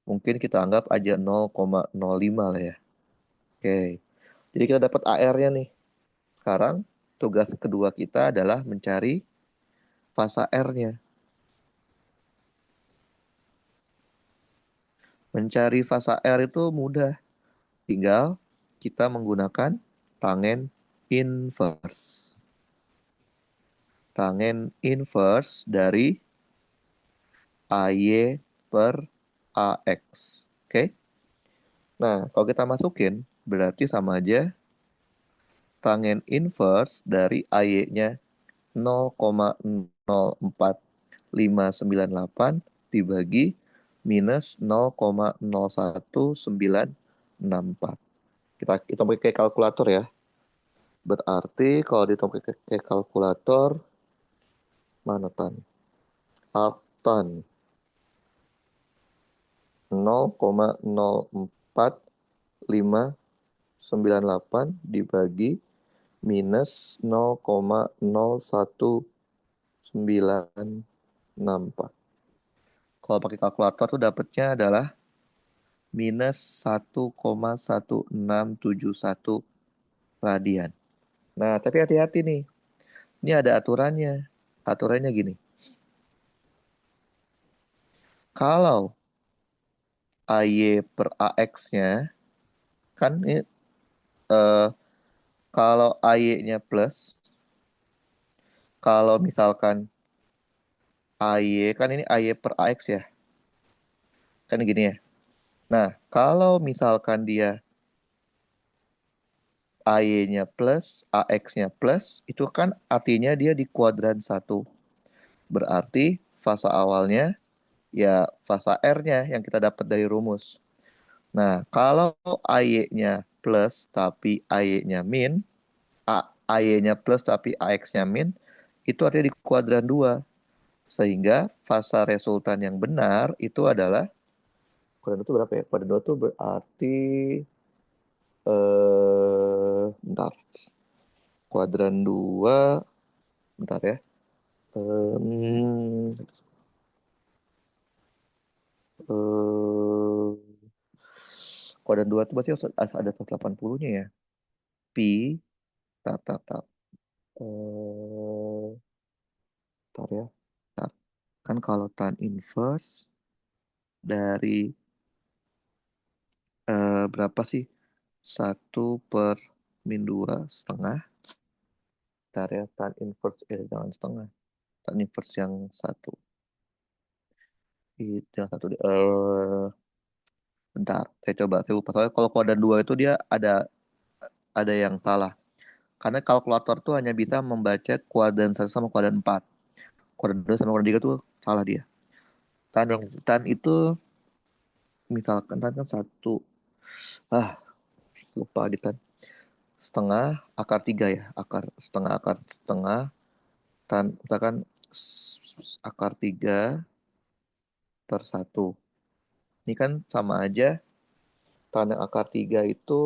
Speaker 2: Mungkin kita anggap aja 0,05 lah ya. Oke. Jadi kita dapat AR-nya nih. Sekarang tugas kedua kita adalah mencari fasa R-nya. Mencari fasa R itu mudah. Tinggal kita menggunakan tangen inverse. Tangen inverse dari AY per AX. Oke? Nah, kalau kita masukin, berarti sama aja tangen inverse dari AY-nya 0,04598 dibagi minus 0,01964. Kita pakai kalkulator ya. Berarti kalau dihitung pakai kalkulator, mana tan? Tan 0,04598 dibagi minus 0,01964. Kalau pakai kalkulator tuh dapatnya adalah minus 1,1671 radian. Nah, tapi hati-hati nih. Ini ada aturannya. Aturannya gini. Kalau AY per AX-nya, kan ini eh, kalau AY-nya plus, kalau misalkan AY, kan ini AY per AX ya. Kan gini ya. Nah, kalau misalkan dia AY-nya plus, AX-nya plus, itu kan artinya dia di kuadran 1. Berarti fasa awalnya ya fasa R-nya yang kita dapat dari rumus. Nah, kalau AY-nya plus tapi AY-nya min, AY-nya plus tapi AX-nya min, itu artinya di kuadran 2. Sehingga fasa resultan yang benar itu adalah kuadran 2 itu berapa ya? Kuadran 2 itu berarti bentar. Kuadran 2 bentar ya. Em, eh, kuadran 2 itu berarti harus ada 180-nya ya. Pi, tar, tar, tar. Bentar ya. Bentar. Kan kalau tan inverse dari berapa sih? 1/-2 setengah. Bentar ya, tan inverse, jangan setengah. Tan inverse yang satu. Itu yang satu. Bentar, saya coba. Saya lupa. Soalnya kalau kuadran 2 itu dia ada yang salah. Karena kalkulator tuh hanya bisa membaca kuadran 1 sama kuadran 4. Kuadran 2 sama kuadran 3 tuh salah dia. Tan itu misalkan tan kan satu. Ah, lupa di tan. Setengah akar 3 ya. Akar setengah. Tan, misalkan akar 3/1. Ini kan sama aja. Tan yang akar 3 itu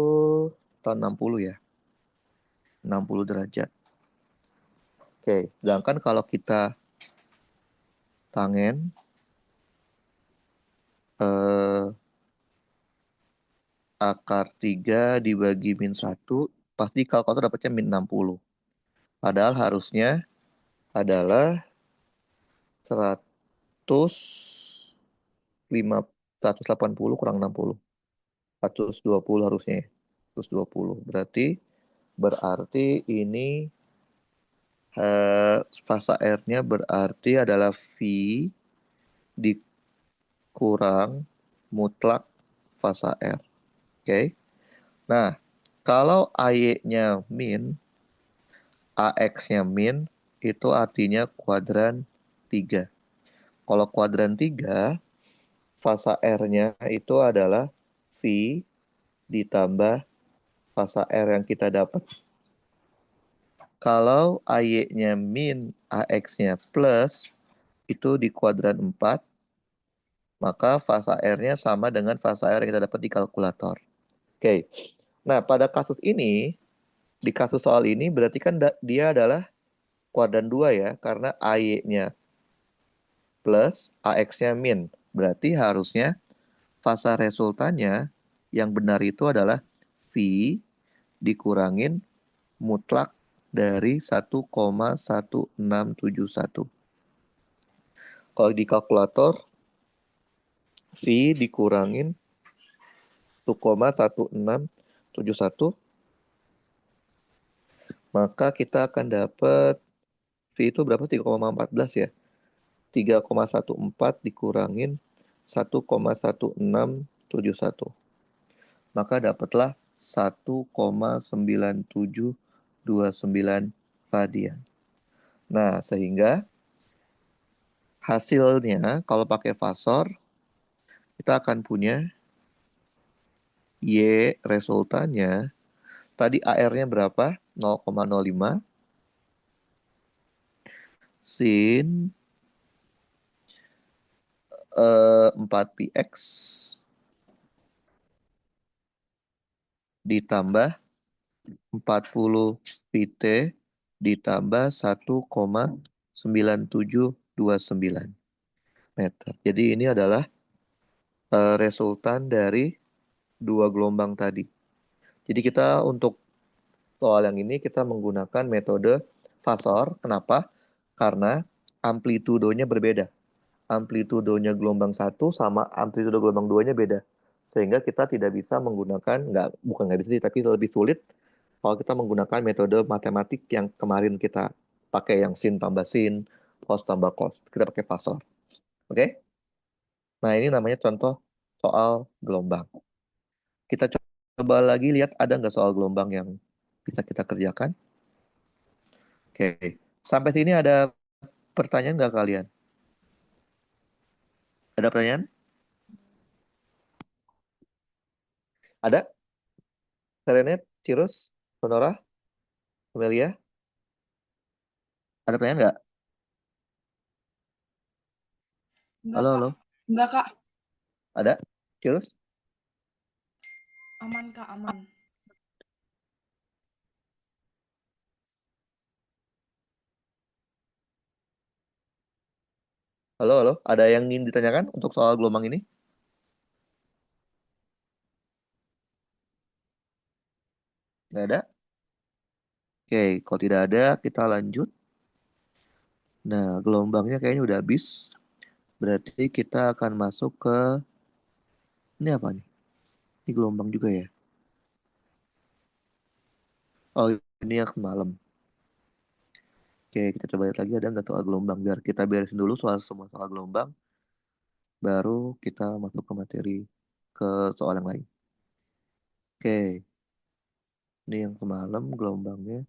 Speaker 2: tan 60 ya. 60 derajat. Oke, sedangkan kalau kita tangen eh, akar 3 dibagi -1, pasti kalkulator dapatnya -60. Padahal harusnya adalah 180 kurang 60. 120 harusnya ya. 120. Berarti ini fasa R-nya berarti adalah V dikurang mutlak fasa R. Oke. Nah, kalau AY-nya min, AX-nya min, itu artinya kuadran 3. Kalau kuadran 3, fasa R-nya itu adalah V ditambah fasa R yang kita dapat. Kalau AY-nya min, AX-nya plus, itu di kuadran 4, maka fasa R-nya sama dengan fasa R yang kita dapat di kalkulator. Oke. Nah, pada kasus ini, di kasus soal ini berarti kan dia adalah kuadran 2 ya, karena AY-nya plus, AX-nya min. Berarti harusnya fasa resultannya yang benar itu adalah V dikurangin mutlak dari 1,1671. Kalau di kalkulator, V dikurangin 1,1671, maka kita akan dapat V itu berapa? 3,14 ya. 3,14 dikurangin 1,1671. Maka dapatlah 1,9729 radian. Nah, sehingga hasilnya kalau pakai fasor, kita akan punya Y resultannya. Tadi AR-nya berapa? 0,05 sin 4px ditambah 40 pt ditambah 1,9729 meter. Jadi ini adalah resultan dari dua gelombang tadi. Jadi kita untuk soal yang ini kita menggunakan metode fasor. Kenapa? Karena amplitudonya berbeda. Amplitudonya gelombang satu sama amplitudo gelombang 2-nya beda. Sehingga kita tidak bisa menggunakan, bukan nggak bisa sih, tapi lebih sulit kalau kita menggunakan metode matematik yang kemarin kita pakai yang sin tambah sin, cos tambah cos. Kita pakai fasor. Oke? Nah, ini namanya contoh soal gelombang. Kita coba lagi lihat ada nggak soal gelombang yang bisa kita kerjakan. Oke. Sampai sini ada pertanyaan nggak kalian? Ada pertanyaan? Ada? Serenet, Cirus, Sonora, Amelia? Ada pertanyaan nggak?
Speaker 3: Enggak,
Speaker 2: Halo,
Speaker 3: Kak.
Speaker 2: halo.
Speaker 3: Enggak, Kak.
Speaker 2: Ada? Terus?
Speaker 3: Aman, Kak, aman.
Speaker 2: Halo, halo. Ada yang ingin ditanyakan untuk soal gelombang ini? Nggak ada? Oke, kalau tidak ada, kita lanjut. Nah, gelombangnya kayaknya udah habis. Berarti kita akan masuk ke... Ini apa nih? Ini gelombang juga ya? Oh, ini yang semalam. Oke, kita coba lihat lagi ada nggak soal gelombang. Biar kita beresin dulu semua soal gelombang. Baru kita masuk ke materi ke soal yang lain. Oke, ini yang semalam gelombangnya.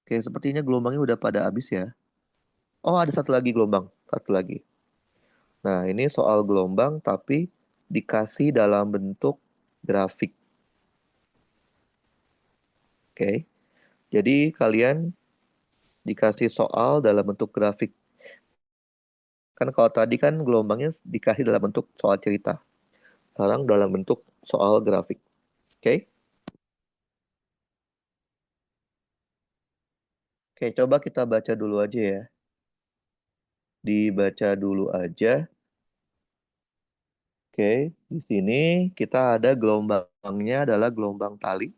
Speaker 2: Oke, sepertinya gelombangnya udah pada habis ya. Oh, ada satu lagi gelombang. Satu lagi. Nah, ini soal gelombang tapi dikasih dalam bentuk grafik. Oke. Jadi kalian dikasih soal dalam bentuk grafik. Kan kalau tadi kan gelombangnya dikasih dalam bentuk soal cerita. Sekarang dalam bentuk soal grafik. Oke. Oke, coba kita baca dulu aja ya. Dibaca dulu aja. Oke, di sini kita ada gelombangnya adalah gelombang tali.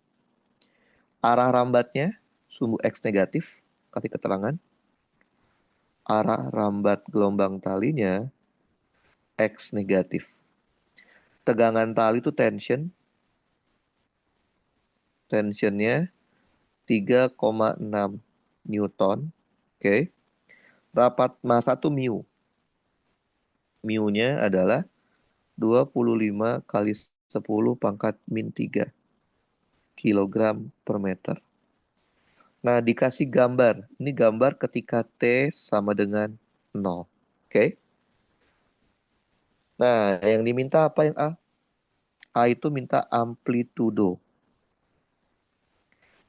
Speaker 2: Arah rambatnya sumbu X negatif, kasih keterangan. Arah rambat gelombang talinya X negatif. Tegangan tali itu tension. Tensionnya 3,6 Newton. Oke. Rapat massa itu mu. Mu-nya adalah 25 kali 10 pangkat min 3 kilogram per meter. Nah, dikasih gambar. Ini gambar ketika T sama dengan 0. Oke. Nah, yang diminta apa yang A? A itu minta amplitudo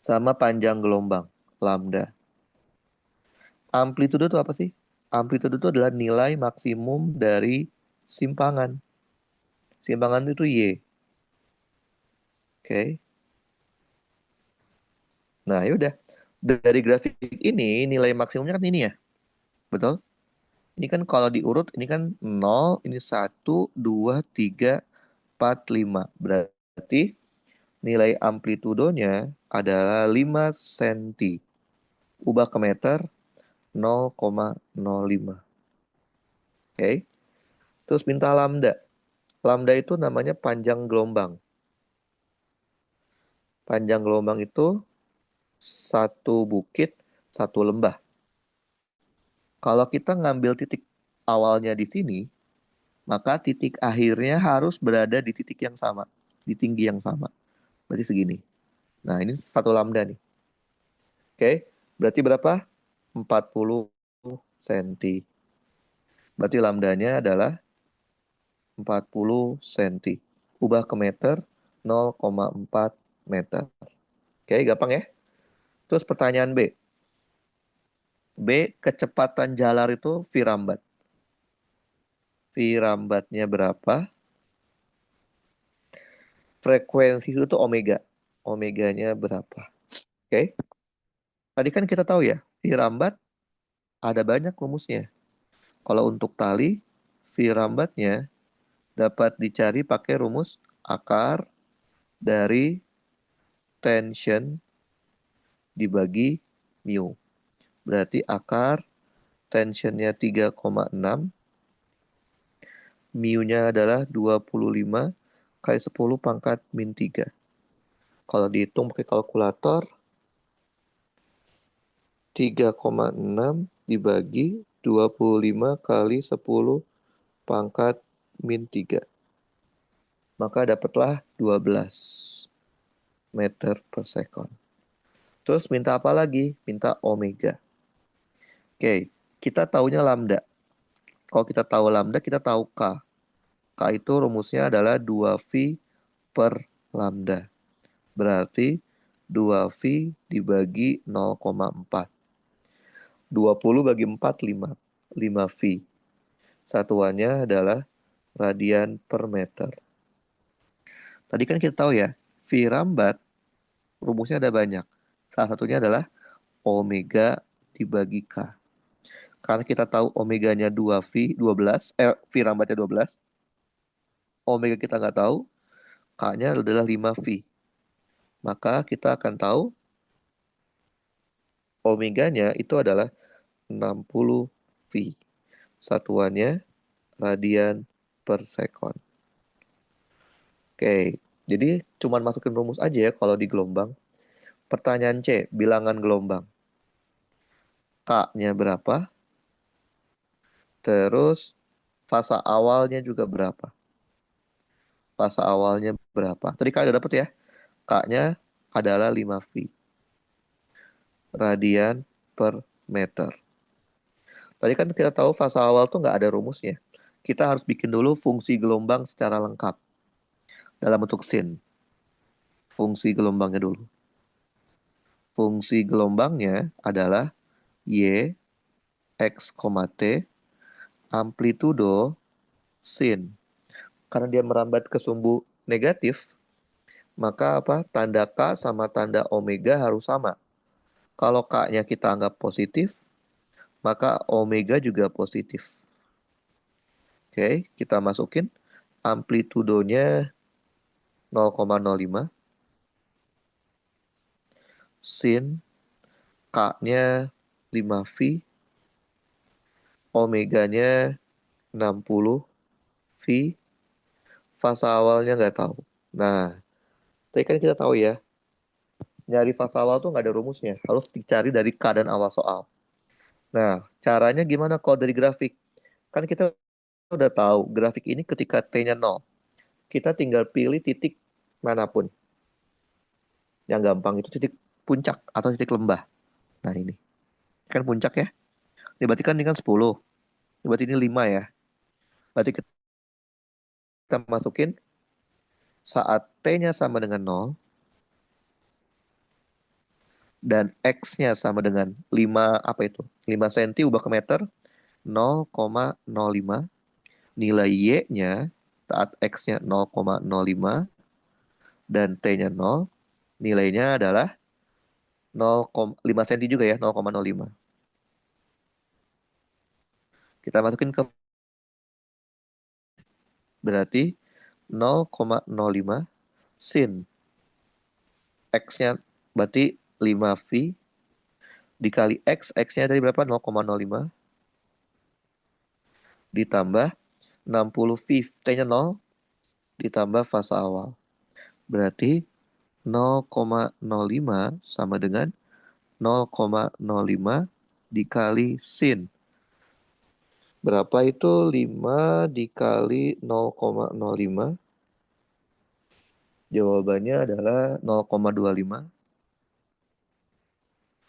Speaker 2: sama panjang gelombang, lambda. Amplitudo itu apa sih? Amplitudo itu adalah nilai maksimum dari simpangan. Simpangan itu Y. Oke. Nah, yaudah. Dari grafik ini, nilai maksimumnya kan ini ya. Betul? Ini kan kalau diurut, ini kan 0, ini 1, 2, 3, 4, 5. Berarti nilai amplitudonya adalah 5 cm. Ubah ke meter 0,05. Oke. Terus minta lambda. Lambda itu namanya panjang gelombang. Panjang gelombang itu satu bukit, satu lembah. Kalau kita ngambil titik awalnya di sini, maka titik akhirnya harus berada di titik yang sama, di tinggi yang sama. Berarti segini. Nah, ini satu lambda nih. Oke, berarti berapa? 40 cm. Berarti lambdanya adalah 40 cm. Ubah ke meter 0,4 meter. Oke, gampang ya. Terus pertanyaan B. B, kecepatan jalar itu V rambat. V rambatnya berapa? Frekuensi itu omega. Omeganya berapa? Oke. Tadi kan kita tahu ya, V rambat ada banyak rumusnya. Kalau untuk tali, V rambatnya dapat dicari pakai rumus akar dari tension dibagi mu. Berarti akar tensionnya 3,6, mu-nya adalah 25 kali 10 pangkat min 3. Kalau dihitung pakai kalkulator, 3,6 dibagi 25 kali 10 pangkat min 3. Maka dapatlah 12 meter per second. Terus minta apa lagi? Minta omega. Oke, kita taunya lambda. Kalau kita tahu lambda, kita tahu K. K itu rumusnya adalah 2V per lambda. Berarti 2V dibagi 0,4. 20 bagi 4, 5. 5 V. Satuannya adalah radian per meter. Tadi kan kita tahu ya, V rambat rumusnya ada banyak. Salah satunya adalah omega dibagi K. Karena kita tahu omeganya 2V, 12, V rambatnya 12. Omega kita nggak tahu, K-nya adalah 5V. Maka kita akan tahu omeganya itu adalah 60 V. Satuannya radian per sekon. Oke, jadi cuman masukin rumus aja ya kalau di gelombang. Pertanyaan C, bilangan gelombang. K-nya berapa? Terus fasa awalnya juga berapa? Fasa awalnya berapa? Tadi kalian udah dapet ya. K-nya adalah 5V. Radian per meter. Tadi kan kita tahu fasa awal tuh nggak ada rumusnya. Kita harus bikin dulu fungsi gelombang secara lengkap dalam bentuk sin. Fungsi gelombangnya dulu. Fungsi gelombangnya adalah Y, X, T, amplitudo, sin. Karena dia merambat ke sumbu negatif, maka apa? Tanda K sama tanda omega harus sama. Kalau K-nya kita anggap positif, maka omega juga positif. Oke, kita masukin amplitudonya 0,05, sin K-nya 5V, omeganya 60 V, fasa awalnya nggak tahu. Nah, tadi kan kita tahu ya, nyari fasa awal tuh nggak ada rumusnya. Harus dicari dari keadaan awal soal. Nah, caranya gimana kalau dari grafik? Kan kita udah tahu grafik ini ketika T-nya 0. Kita tinggal pilih titik manapun. Yang gampang itu titik puncak atau titik lembah. Nah ini. Kan puncak ya. Ini berarti kan ini kan 10. Ini berarti ini 5 ya. Berarti kita masukin saat T-nya sama dengan 0 dan X-nya sama dengan 5 apa itu? 5 cm ubah ke meter 0,05. Nilai Y-nya saat X-nya 0,05 dan T-nya 0, nilainya adalah 0,5 cm juga ya, 0,05. Kita masukin ke berarti 0,05 sin X-nya berarti 5V dikali X, X-nya tadi berapa? 0,05 ditambah 60V, T-nya 0 ditambah fasa awal. Berarti 0,05 sama dengan 0,05 dikali sin. Berapa itu? 5 dikali 0,05. Jawabannya adalah 0,25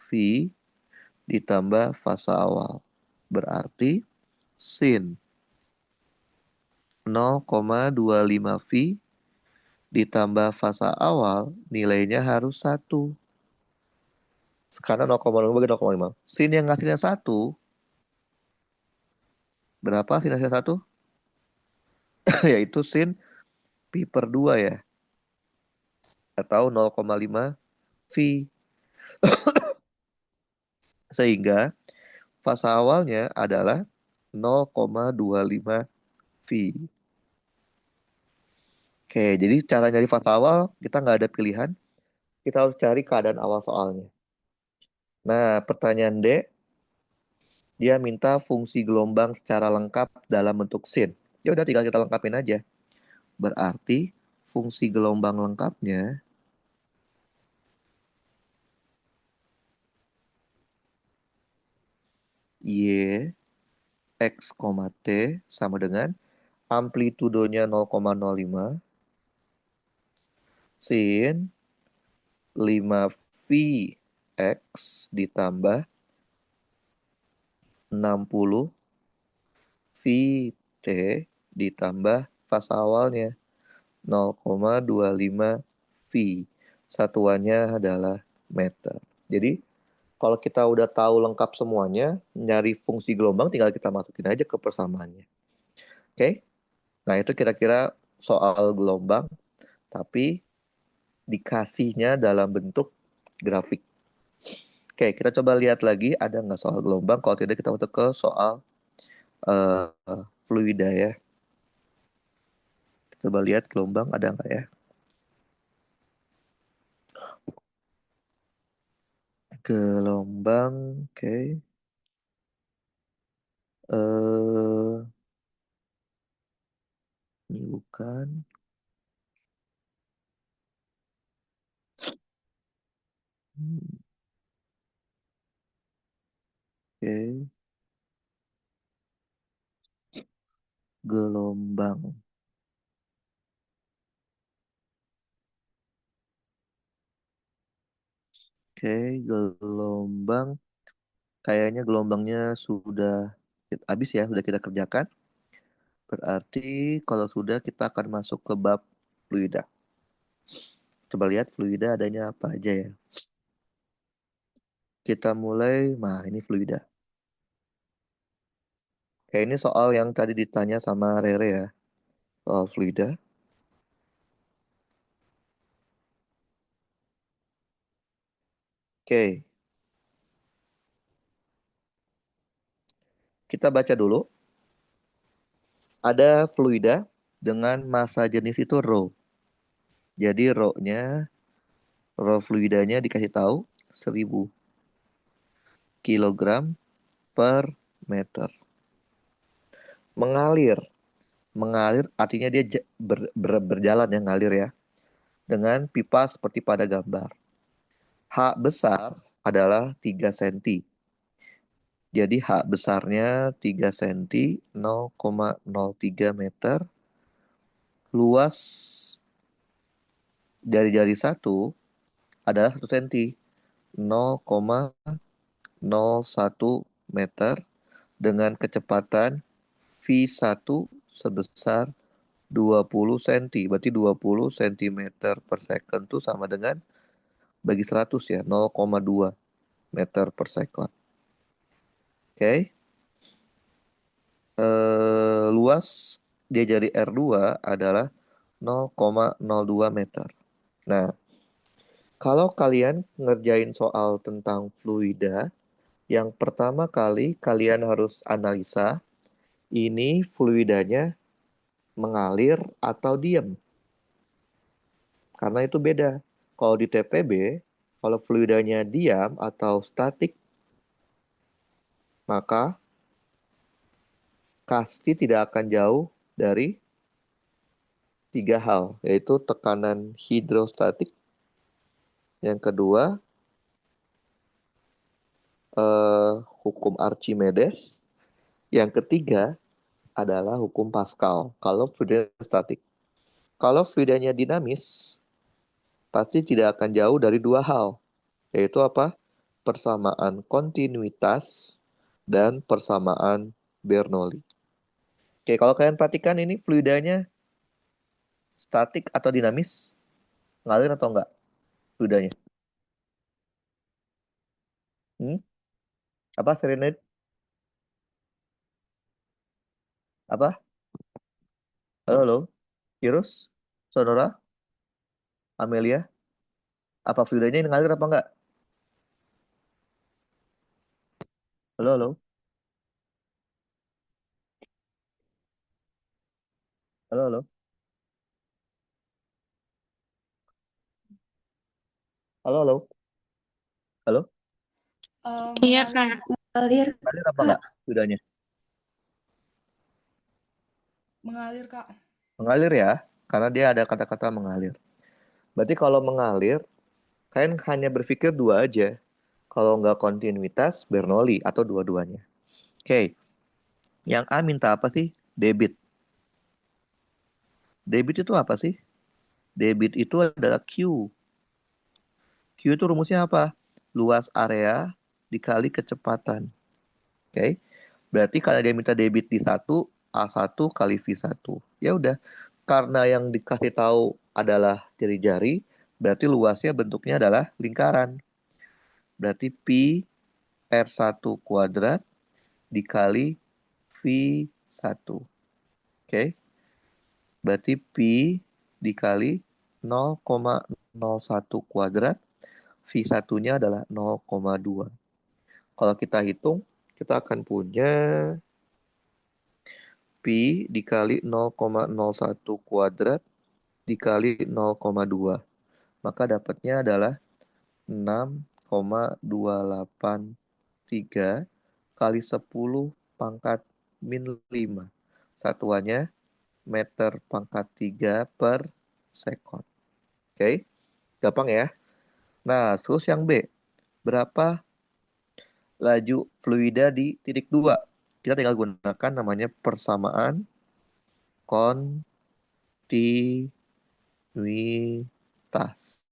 Speaker 2: V ditambah fasa awal. Berarti sin 0,25 V ditambah fasa awal nilainya harus 1. Sekarang 0,5 bagi 0,5. Sin yang hasilnya 1, berapa sin hasilnya 1? Yaitu sin pi per 2 ya. Atau 0,5 V. Sehingga fasa awalnya adalah 0,25 V. Oke, jadi cara nyari fasa awal kita nggak ada pilihan. Kita harus cari keadaan awal soalnya. Nah, pertanyaan D, dia minta fungsi gelombang secara lengkap dalam bentuk sin. Ya udah tinggal kita lengkapin aja. Berarti fungsi gelombang lengkapnya Y, X, T sama dengan amplitudonya 0,05 sin 5V X ditambah 60 VT ditambah fasa awalnya 0,25 V. Satuannya adalah meter. Jadi Kalau kita udah tahu lengkap semuanya, nyari fungsi gelombang tinggal kita masukin aja ke persamaannya. Oke? Nah, itu kira-kira soal gelombang, tapi dikasihnya dalam bentuk grafik. Oke, kita coba lihat lagi ada nggak soal gelombang. Kalau tidak, kita masuk ke soal fluida ya. Coba lihat gelombang ada nggak ya? Gelombang, oke. Ini bukan. Hmm, oke, gelombang. Oke, gelombang. Kayaknya gelombangnya sudah habis ya, sudah kita kerjakan. Berarti kalau sudah kita akan masuk ke bab fluida. Coba lihat fluida adanya apa aja ya. Kita mulai, nah ini fluida. Kayak ini soal yang tadi ditanya sama Rere ya, soal fluida. Oke, kita baca dulu. Ada fluida dengan massa jenis itu rho. Jadi rho fluidanya dikasih tahu 1000 kilogram per meter. Mengalir. Mengalir artinya dia berjalan ya, ngalir ya. Dengan pipa seperti pada gambar. H besar adalah 3 cm. Jadi H besarnya 3 cm, 0,03 meter. Luas dari jari satu adalah 1 cm, 0,01 meter dengan kecepatan V1 sebesar 20 cm. Berarti 20 cm per second itu sama dengan bagi 100 ya, 0,2 meter per second. Oke. Luas dia jari R2 adalah 0,02 meter. Nah, kalau kalian ngerjain soal tentang fluida, yang pertama kali kalian harus analisa ini fluidanya mengalir atau diam. Karena itu beda. Kalau di TPB, kalau fluidanya diam atau statik, maka pasti tidak akan jauh dari tiga hal, yaitu tekanan hidrostatik, yang kedua hukum Archimedes, yang ketiga adalah hukum Pascal. Kalau fluidanya statik, kalau fluidanya dinamis, pasti tidak akan jauh dari dua hal, yaitu apa? Persamaan kontinuitas dan persamaan Bernoulli. Oke, kalau kalian perhatikan ini fluidanya statik atau dinamis, ngalir atau enggak fluidanya? Hmm? Apa Serenade? Apa? Halo, halo. Kirus? Sonora? Amelia? Apa fluidanya ini ngalir apa enggak? Halo, halo. Halo, halo. Halo, halo. Halo.
Speaker 1: Iya,
Speaker 3: Mengalir,
Speaker 1: Kak. Mengalir,
Speaker 2: Ngalir apa
Speaker 1: Kak.
Speaker 2: enggak fluidanya?
Speaker 3: mengalir Kak.
Speaker 2: Mengalir ya, karena dia ada kata-kata mengalir. Berarti kalau mengalir, kalian hanya berpikir dua aja. Kalau nggak kontinuitas, Bernoulli atau dua-duanya. Oke, yang A minta apa sih? Debit. Debit itu apa sih? Debit itu adalah Q. Q itu rumusnya apa? Luas area dikali kecepatan. Oke, berarti kalau dia minta debit di satu, A1 kali V1. Ya udah, karena yang dikasih tahu adalah jari-jari, berarti luasnya bentuknya adalah lingkaran. Berarti Pi R1 kuadrat dikali V1. Oke. Berarti P dikali 0,01 kuadrat. V1-nya adalah 0,2. Kalau kita hitung, kita akan punya Pi dikali 0,01 kuadrat dikali 0,2. Maka dapatnya adalah 6,283 kali 10 pangkat min 5. Satuannya meter pangkat 3 per sekon. Oke, gampang ya. Nah, terus yang B. Berapa laju fluida di titik 2? Kita tinggal gunakan namanya persamaan kontinuitas.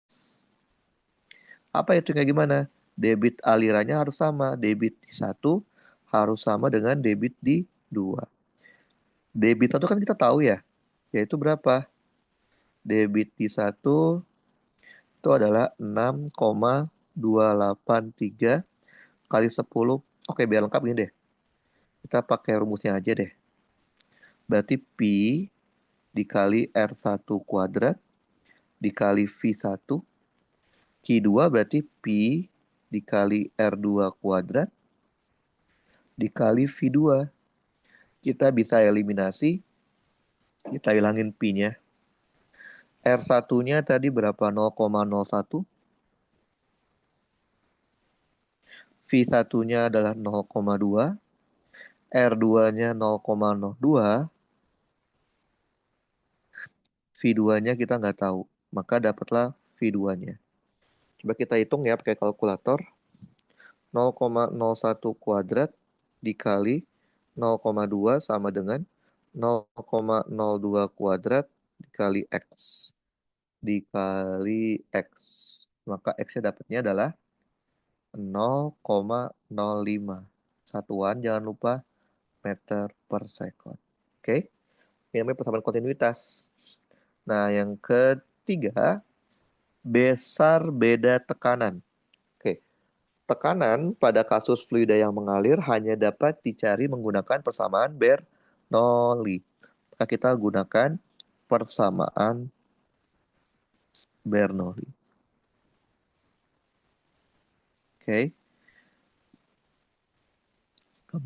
Speaker 2: Apa itu kayak gimana? Debit alirannya harus sama. Debit di 1 harus sama dengan debit di 2. Debit 1 kan kita tahu ya. Yaitu berapa? Debit di 1 itu adalah 6,283 kali 10. Oke, biar lengkap gini deh. Kita pakai rumusnya aja deh. Berarti Pi dikali R1 kuadrat dikali V1. Q2 berarti Pi dikali R2 kuadrat dikali V2. Kita bisa eliminasi. Kita hilangin Pi-nya. R1-nya tadi berapa? 0,01. V1-nya adalah 0,2. R2-nya 0,02. V2-nya kita nggak tahu. Maka dapatlah V2-nya. Coba kita hitung ya pakai kalkulator. 0,01 kuadrat dikali 0,2 sama dengan 0,02 kuadrat dikali X. Dikali X. Maka X-nya dapatnya adalah 0,05. Satuan jangan lupa meter per sekon. Oke. Ini namanya persamaan kontinuitas. Nah, yang ketiga, besar beda tekanan. Oke. Tekanan pada kasus fluida yang mengalir hanya dapat dicari menggunakan persamaan Bernoulli. Maka kita gunakan persamaan Bernoulli. Oke.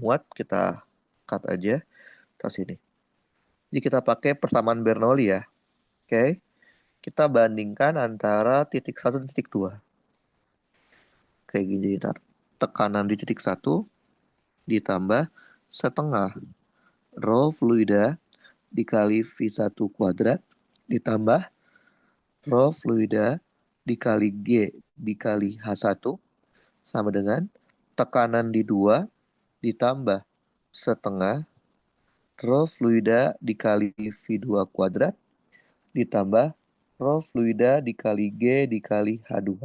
Speaker 2: Muat, kita cut aja. Terus ini. Jadi kita pakai persamaan Bernoulli ya. Oke. Kita bandingkan antara titik 1 dan titik 2. Kayak gini ntar. Tekanan di titik 1 ditambah setengah rho fluida dikali V1 kuadrat ditambah rho fluida dikali G dikali H1 sama dengan tekanan di 2 ditambah setengah rho fluida dikali V2 kuadrat ditambah rho fluida dikali G dikali H2.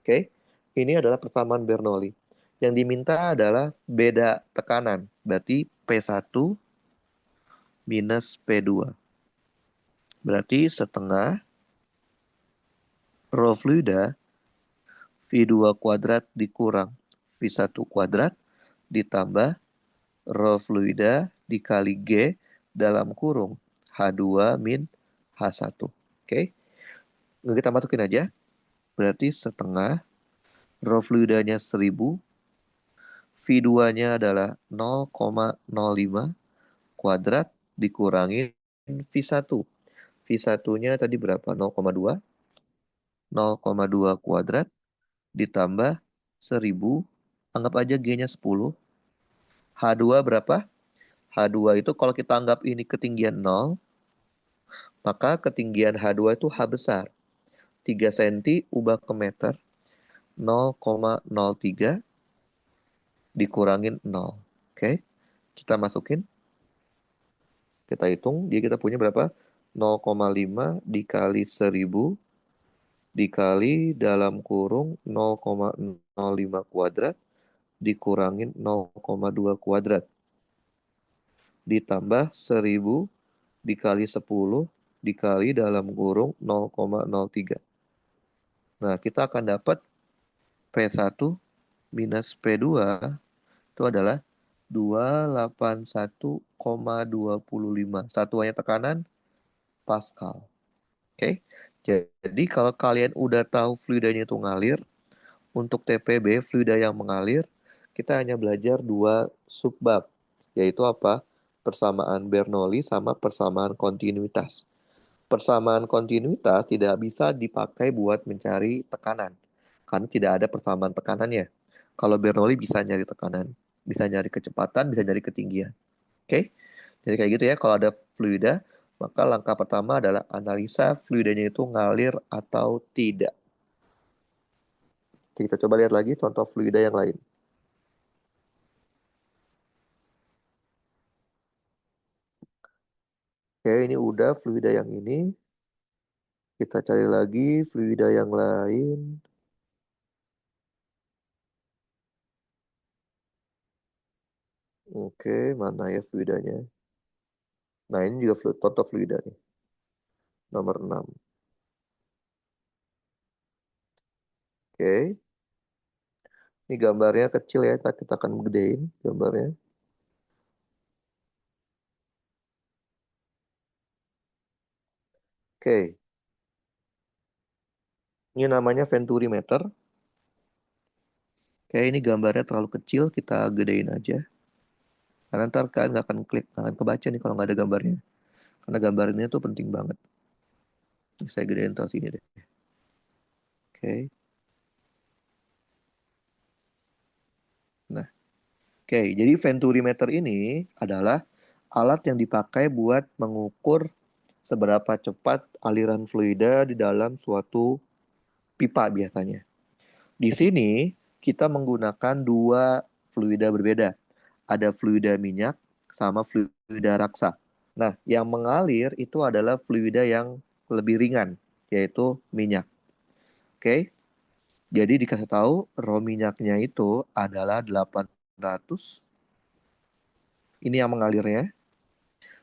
Speaker 2: Oke, ini adalah persamaan Bernoulli. Yang diminta adalah beda tekanan, berarti P1 minus P2. Berarti setengah rho fluida V2 kuadrat dikurang V1 kuadrat ditambah rho fluida dikali G dalam kurung H2 min H1. Oke, kita masukin aja. Berarti setengah rho fluidanya 1000. V2-nya adalah 0,05 kuadrat dikurangin V1. V1-nya tadi berapa? 0,2. 0,2 kuadrat ditambah 1000. Anggap aja G-nya 10. H2 berapa? H2 itu kalau kita anggap ini ketinggian 0, maka ketinggian H2 itu H besar. 3 cm ubah ke meter. 0,03 dikurangin 0. Oke, kita masukin. Kita hitung, dia kita punya berapa? 0,5 dikali 1000 dikali dalam kurung 0,05 kuadrat dikurangin 0,2 kuadrat. Ditambah 1000 dikali 10 dikali dalam kurung 0,03. Nah, kita akan dapat P1 minus P2 itu adalah 281,25. Satuannya tekanan Pascal. Oke. Jadi kalau kalian udah tahu fluidanya itu ngalir, untuk TPB fluida yang mengalir, kita hanya belajar dua subbab, yaitu apa? Persamaan Bernoulli sama persamaan kontinuitas. Persamaan kontinuitas tidak bisa dipakai buat mencari tekanan, karena tidak ada persamaan tekanannya. Kalau Bernoulli bisa nyari tekanan, bisa nyari kecepatan, bisa nyari ketinggian. Oke? Jadi kayak gitu ya, kalau ada fluida, maka langkah pertama adalah analisa fluidanya itu ngalir atau tidak. Oke, kita coba lihat lagi contoh fluida yang lain. Oke, ini udah fluida yang ini. Kita cari lagi fluida yang lain. Oke, mana ya fluidanya? Nah, ini juga contoh fluida nih. Nomor 6. Oke. Ini gambarnya kecil ya, kita akan gedein gambarnya. Oke. Ini namanya Venturi meter. Oke, ini gambarnya terlalu kecil, kita gedein aja. Karena ntar kan nggak akan klik, nggak akan kebaca nih kalau nggak ada gambarnya. Karena gambar ini tuh penting banget. Saya gedein taruh sini deh. Oke. Nah, oke. Jadi venturimeter ini adalah alat yang dipakai buat mengukur seberapa cepat aliran fluida di dalam suatu pipa biasanya. Di sini kita menggunakan dua fluida berbeda. Ada fluida minyak sama fluida raksa. Nah, yang mengalir itu adalah fluida yang lebih ringan, yaitu minyak. Oke, jadi dikasih tahu rho minyaknya itu adalah 800. Ini yang mengalirnya.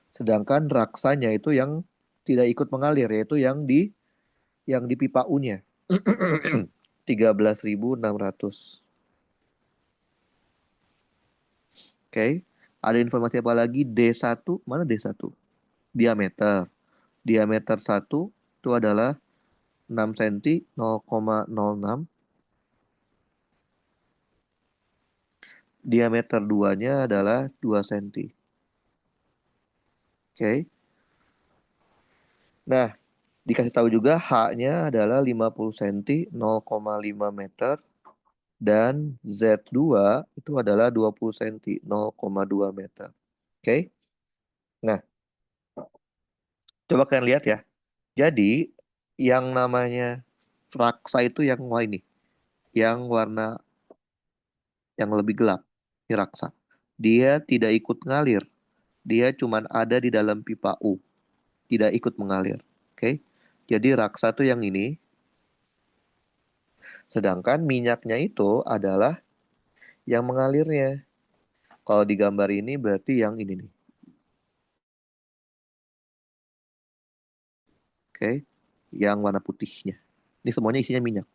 Speaker 2: Sedangkan raksanya itu yang tidak ikut mengalir, yaitu yang di pipa U-nya. 13.600. Oke. Ada informasi apa lagi? D1, mana D1? Diameter. Diameter 1 itu adalah 6 cm 0,06. Diameter 2-nya adalah 2 cm. Oke. Nah, dikasih tahu juga H-nya adalah 50 cm 0,5 meter. Dan Z2 itu adalah 20 cm 0,2 meter. Oke. Nah, coba kalian lihat ya. Jadi, yang namanya raksa itu yang wah ini, yang warna yang lebih gelap, ini raksa. Dia tidak ikut ngalir, dia cuma ada di dalam pipa U, tidak ikut mengalir. Oke, jadi raksa itu yang ini, sedangkan minyaknya itu adalah yang mengalirnya. Kalau di gambar ini berarti yang ini nih. Oke, yang warna putihnya. Ini semuanya isinya minyak.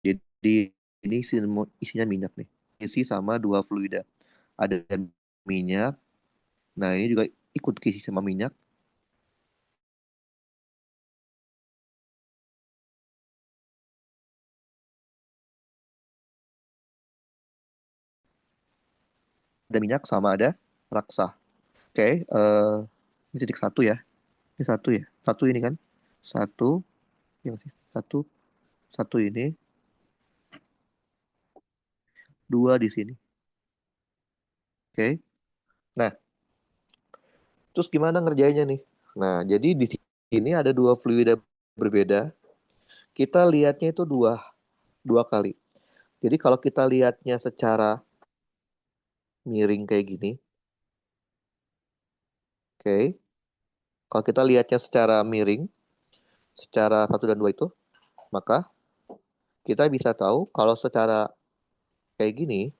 Speaker 2: Jadi ini isinya minyak nih. Isi sama dua fluida. Ada minyak. Nah, ini juga ikut keisi sama minyak. Ada minyak sama ada raksa. Oke, ini titik satu ya. Ini satu ya. Satu ini kan. Satu, yang sih. Satu, satu ini. Dua di sini. Oke. Nah, terus gimana ngerjainnya nih? Nah, jadi di sini ada dua fluida berbeda. Kita lihatnya itu dua kali. Jadi kalau kita lihatnya secara miring kayak gini, oke. Kalau kita lihatnya secara miring, secara satu dan dua itu, maka kita bisa tahu kalau secara kayak gini,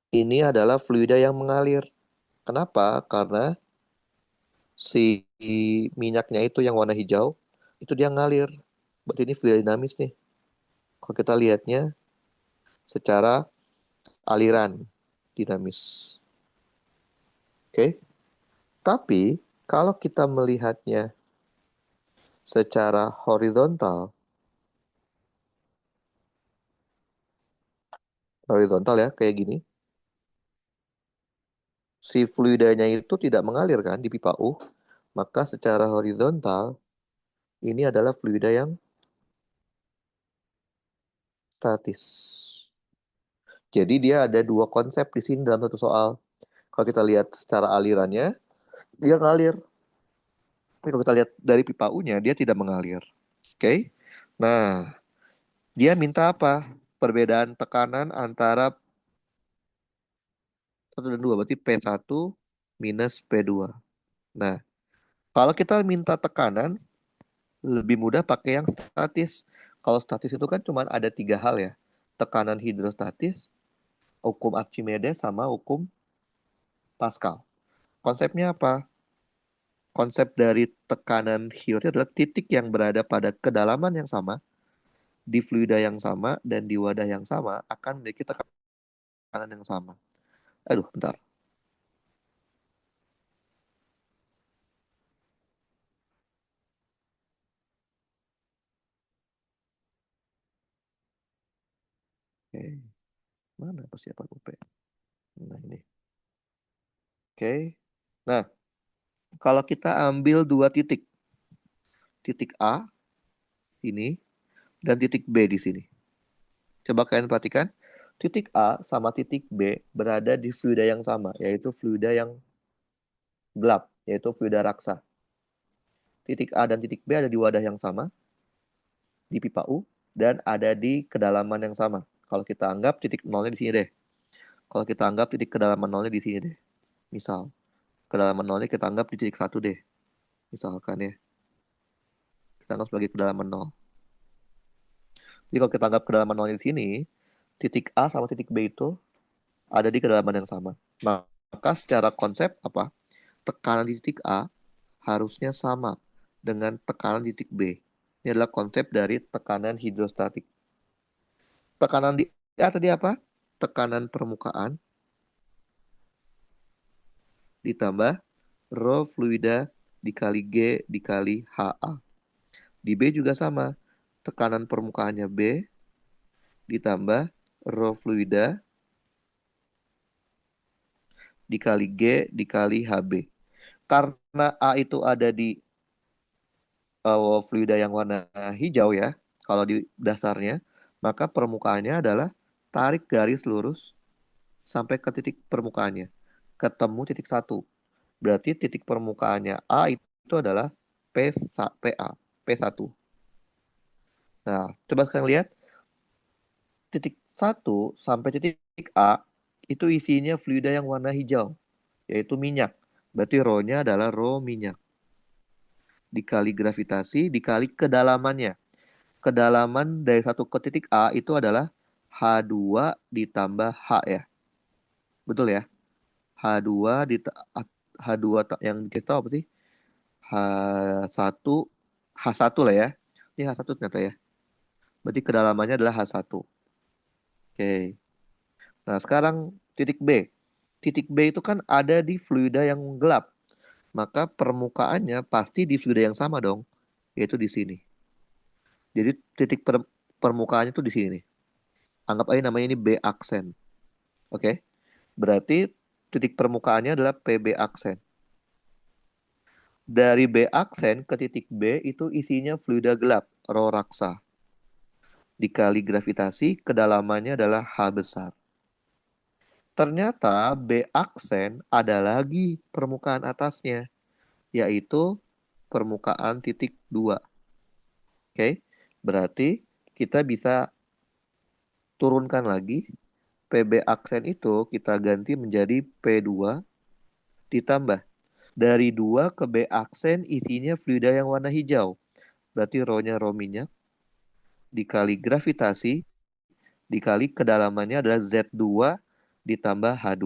Speaker 2: ini adalah fluida yang mengalir. Kenapa? Karena si minyaknya itu yang warna hijau, itu dia ngalir. Berarti ini fluida dinamis nih. Kalau kita lihatnya secara aliran dinamis. Oke. Tapi kalau kita melihatnya secara horizontal ya, kayak gini. Si fluidanya itu tidak mengalir kan di pipa U, maka secara horizontal ini adalah fluida yang statis. Jadi dia ada dua konsep di sini dalam satu soal. Kalau kita lihat secara alirannya, dia ngalir. Tapi kalau kita lihat dari pipa U-nya, dia tidak mengalir. Oke? Nah, dia minta apa? Perbedaan tekanan antara 1 dan 2, berarti P1 minus P2. Nah, kalau kita minta tekanan, lebih mudah pakai yang statis. Kalau statis itu kan cuma ada 3 hal ya. Tekanan hidrostatis, hukum Archimedes, sama hukum Pascal. Konsepnya apa? Konsep dari tekanan hidrostatis adalah titik yang berada pada kedalaman yang sama, di fluida yang sama, dan di wadah yang sama akan memiliki tekanan yang sama. Aduh, bentar. Oke, mana persiapan UP? Nah, ini. Oke. Nah, kalau kita ambil dua titik, titik A ini dan titik B di sini. Coba kalian perhatikan, titik A sama titik B berada di fluida yang sama, yaitu fluida yang gelap, yaitu fluida raksa. Titik A dan titik B ada di wadah yang sama, di pipa U, dan ada di kedalaman yang sama. Kalau kita anggap titik nolnya di sini deh. Kalau kita anggap titik kedalaman nolnya di sini deh. Misal, kedalaman nolnya kita anggap di titik 1 deh. Misalkan ya. Kita anggap sebagai kedalaman nol. Jadi kalau kita anggap kedalaman nolnya di sini, titik A sama titik B itu ada di kedalaman yang sama. Maka secara konsep apa? Tekanan di titik A harusnya sama dengan tekanan di titik B. Ini adalah konsep dari tekanan hidrostatik. Tekanan di A tadi apa? Tekanan permukaan ditambah rho fluida dikali G dikali HA. Di B juga sama. Tekanan permukaannya B ditambah rho fluida dikali G dikali HB. Karena A itu ada di fluida yang warna hijau ya, kalau di dasarnya, maka permukaannya adalah tarik garis lurus sampai ke titik permukaannya. Ketemu titik 1. Berarti titik permukaannya A itu adalah PA, P1. Nah, coba sekarang lihat titik 1 sampai titik A itu isinya fluida yang warna hijau, yaitu minyak. Berarti rho-nya adalah rho minyak. Dikali gravitasi, dikali kedalamannya. Kedalaman dari 1 ke titik A itu adalah H2 ditambah H ya. Betul ya? H2 H2 yang kita apa sih? H1 H1 lah ya. Ini H1 ternyata ya. Berarti kedalamannya adalah H1. Oke. Nah, sekarang titik B. Titik B itu kan ada di fluida yang gelap. Maka permukaannya pasti di fluida yang sama dong, yaitu di sini. Jadi titik permukaannya itu di sini. Anggap aja namanya ini B aksen. Oke. Berarti titik permukaannya adalah PB aksen. Dari B aksen ke titik B itu isinya fluida gelap, rho raksa. Dikali gravitasi, kedalamannya adalah H besar. Ternyata B aksen ada lagi permukaan atasnya, yaitu permukaan titik 2. Oke, berarti kita bisa turunkan lagi. PB aksen itu kita ganti menjadi P2 ditambah. Dari 2 ke B aksen isinya fluida yang warna hijau. Berarti rho-nya rho minyak. Dikali gravitasi. Dikali kedalamannya adalah Z2 ditambah H2.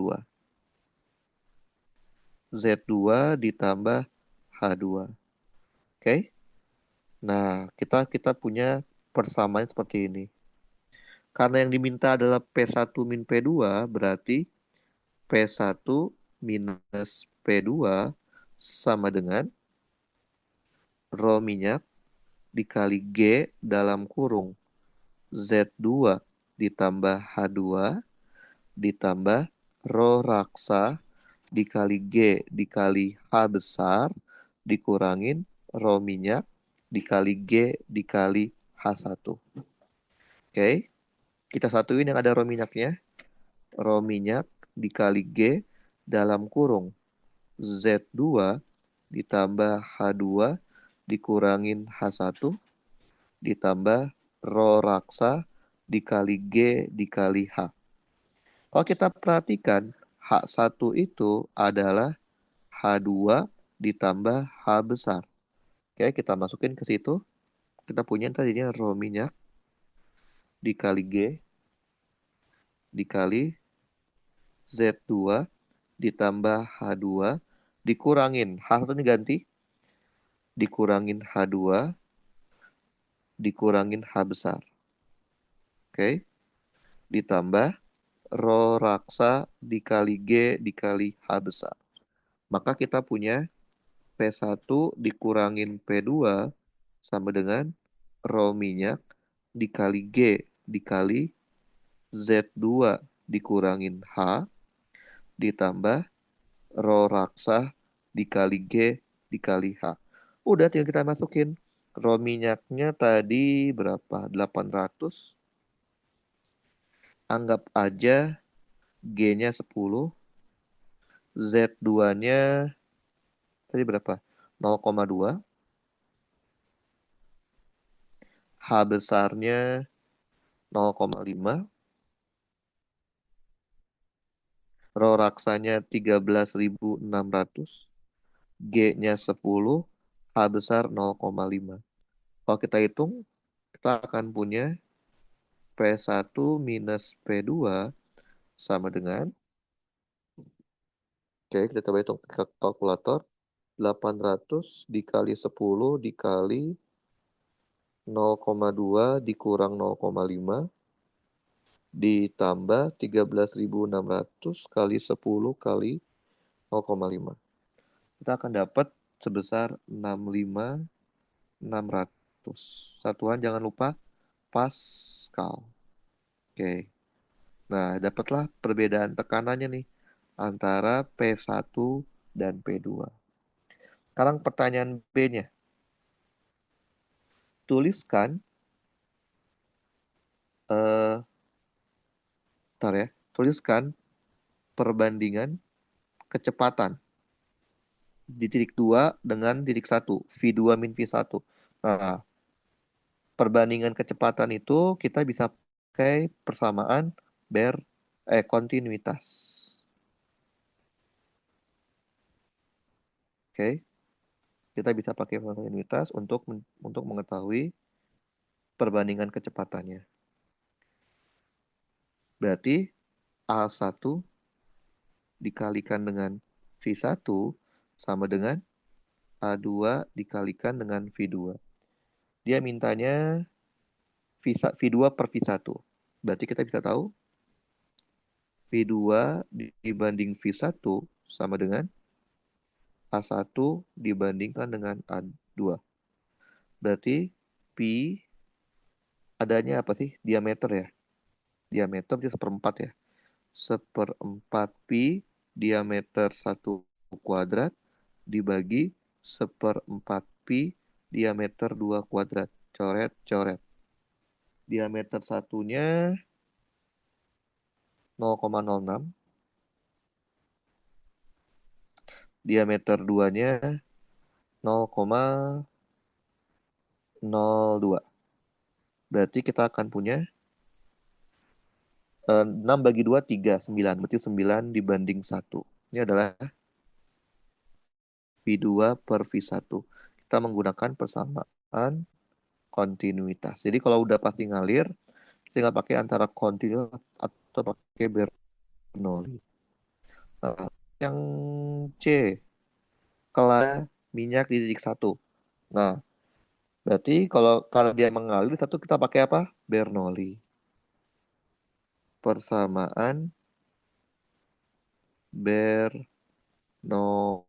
Speaker 2: Z2 ditambah H2. Oke? Nah, kita punya persamaan seperti ini. Karena yang diminta adalah P1 min P2, berarti P1 minus P2 sama dengan rho minyak dikali G dalam kurung Z2 ditambah H2 ditambah rho raksa dikali G dikali H besar dikurangin rho minyak dikali G dikali H1. Oke, kita satuin yang ada rho minyaknya. Rho minyak dikali G dalam kurung Z2 ditambah H2 dikurangin H1 ditambah rho raksa dikali G dikali H. Kalau kita perhatikan, H1 itu adalah H2 ditambah H besar. Oke, kita masukin ke situ. Kita punya tadinya rho minyak dikali G dikali Z2 ditambah H2 dikurangin H1 ini ganti dikurangin H2 dikurangin H besar. Oke. Ditambah rho raksa dikali G dikali H besar. Maka kita punya P1 dikurangin P2 sama dengan rho minyak dikali G dikali Z2 dikurangin H ditambah rho raksa dikali G dikali H. Udah tinggal kita masukin. Rho minyaknya tadi berapa? 800. Anggap aja G-nya 10. Z2-nya tadi berapa? 0,2. H besarnya 0,5. Rho raksanya 13.600. G-nya 10. H besar 0,5. Kalau kita hitung, kita akan punya P1 minus P2 sama dengan, oke, kita coba hitung ke kalkulator. 800 dikali 10 dikali 0,2 dikurang 0,5 ditambah 13.600 kali 10 kali 0,5. Kita akan dapat sebesar 65.600. Satuan jangan lupa Pascal. Oke. Nah, dapatlah perbedaan tekanannya nih antara P1 dan P2. Sekarang pertanyaan B-nya. Tuliskan tuliskan perbandingan kecepatan di titik 2 dengan titik 1, V2 min V1. Nah, perbandingan kecepatan itu kita bisa pakai persamaan kontinuitas. Oke. Kita bisa pakai kontinuitas untuk mengetahui perbandingan kecepatannya. Berarti A1 dikalikan dengan V1 sama dengan A2 dikalikan dengan V2. Dia mintanya V2 per V1. Berarti kita bisa tahu V2 dibanding V1 sama dengan A1 dibandingkan dengan A2. Berarti P adanya apa sih? Diameter ya. Diameter dia seperempat ya. Seperempat Pi diameter 1 kuadrat dibagi seperempat Pi diameter 2 kuadrat. Coret, coret. Diameter satunya 0,06. Diameter 2-nya 0,02. Berarti kita akan punya 6 bagi 2, 3, 9. Berarti 9 dibanding 1. Ini adalah V2 per V1. Kita menggunakan persamaan kontinuitas. Jadi kalau udah pasti ngalir, kita tinggal pakai antara kontinuitas atau pakai Bernoulli. Nah, yang C, minyak di titik 1. Nah, berarti kalau dia mengalir satu kita pakai apa? Bernoulli. Persamaan Bernoulli.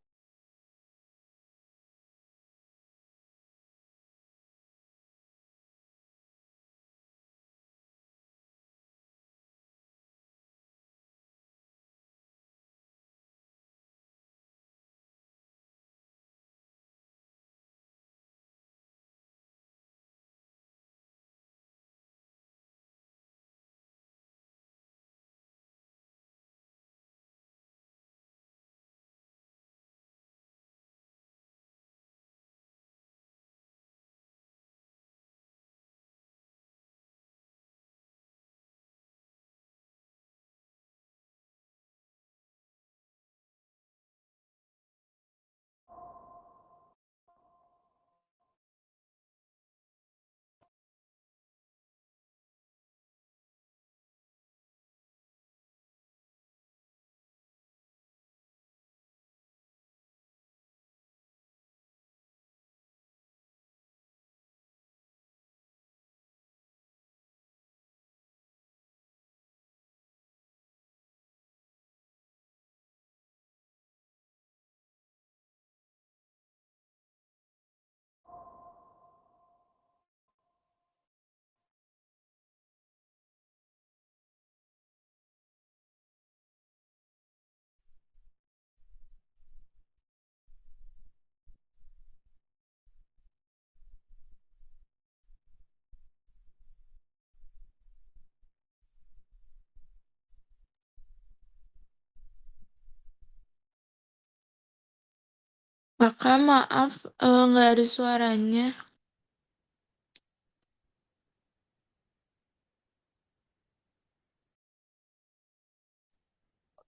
Speaker 1: Kakak maaf, nggak ada suaranya.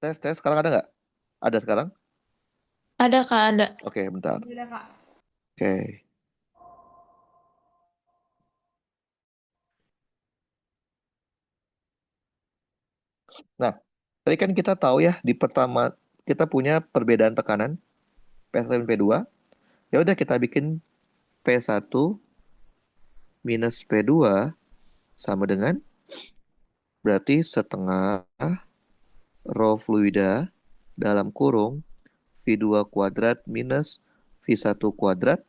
Speaker 2: Tes, sekarang ada nggak? Ada sekarang?
Speaker 1: Ada Kak, ada.
Speaker 2: Oke, bentar.
Speaker 3: Beda kak.
Speaker 2: Oke. Nah, tadi kan kita tahu ya di pertama kita punya perbedaan tekanan P1 dan P2. Ya udah kita bikin P1 minus P2 sama dengan berarti setengah rho fluida dalam kurung V2 kuadrat minus V1 kuadrat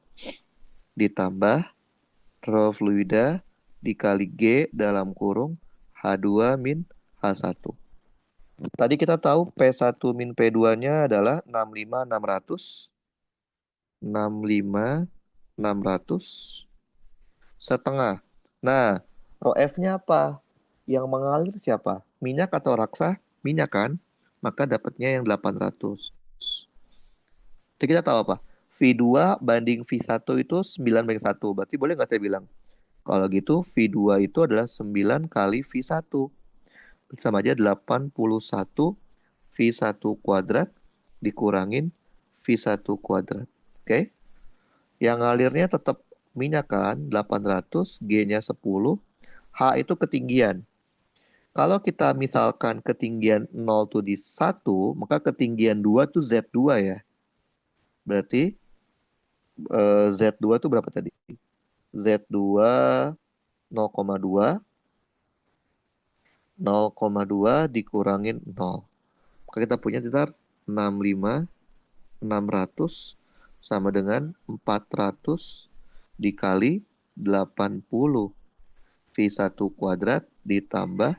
Speaker 2: ditambah rho fluida dikali G dalam kurung H2 min H1. Tadi kita tahu P1 min P2-nya adalah 65.600. 65.600 setengah. Nah, rho F-nya apa? Yang mengalir siapa? Minyak atau raksa? Minyak kan? Maka dapatnya yang 800. Jadi kita tahu apa? V2 banding V1 itu 9 banding 1. Berarti boleh nggak saya bilang? Kalau gitu V2 itu adalah 9 kali V1. Sama aja 81 V1 kuadrat dikurangin V1 kuadrat. Oke? Yang ngalirnya tetap minyak kan? 800, G-nya 10. H itu ketinggian. Kalau kita misalkan ketinggian 0 tuh di 1, maka ketinggian 2 tuh Z2 ya. Berarti Z2 tuh berapa tadi? Z2 0,2. 0,2 dikurangin 0. Maka kita punya sekitar 65.600 sama dengan 400 dikali 80 V1 kuadrat ditambah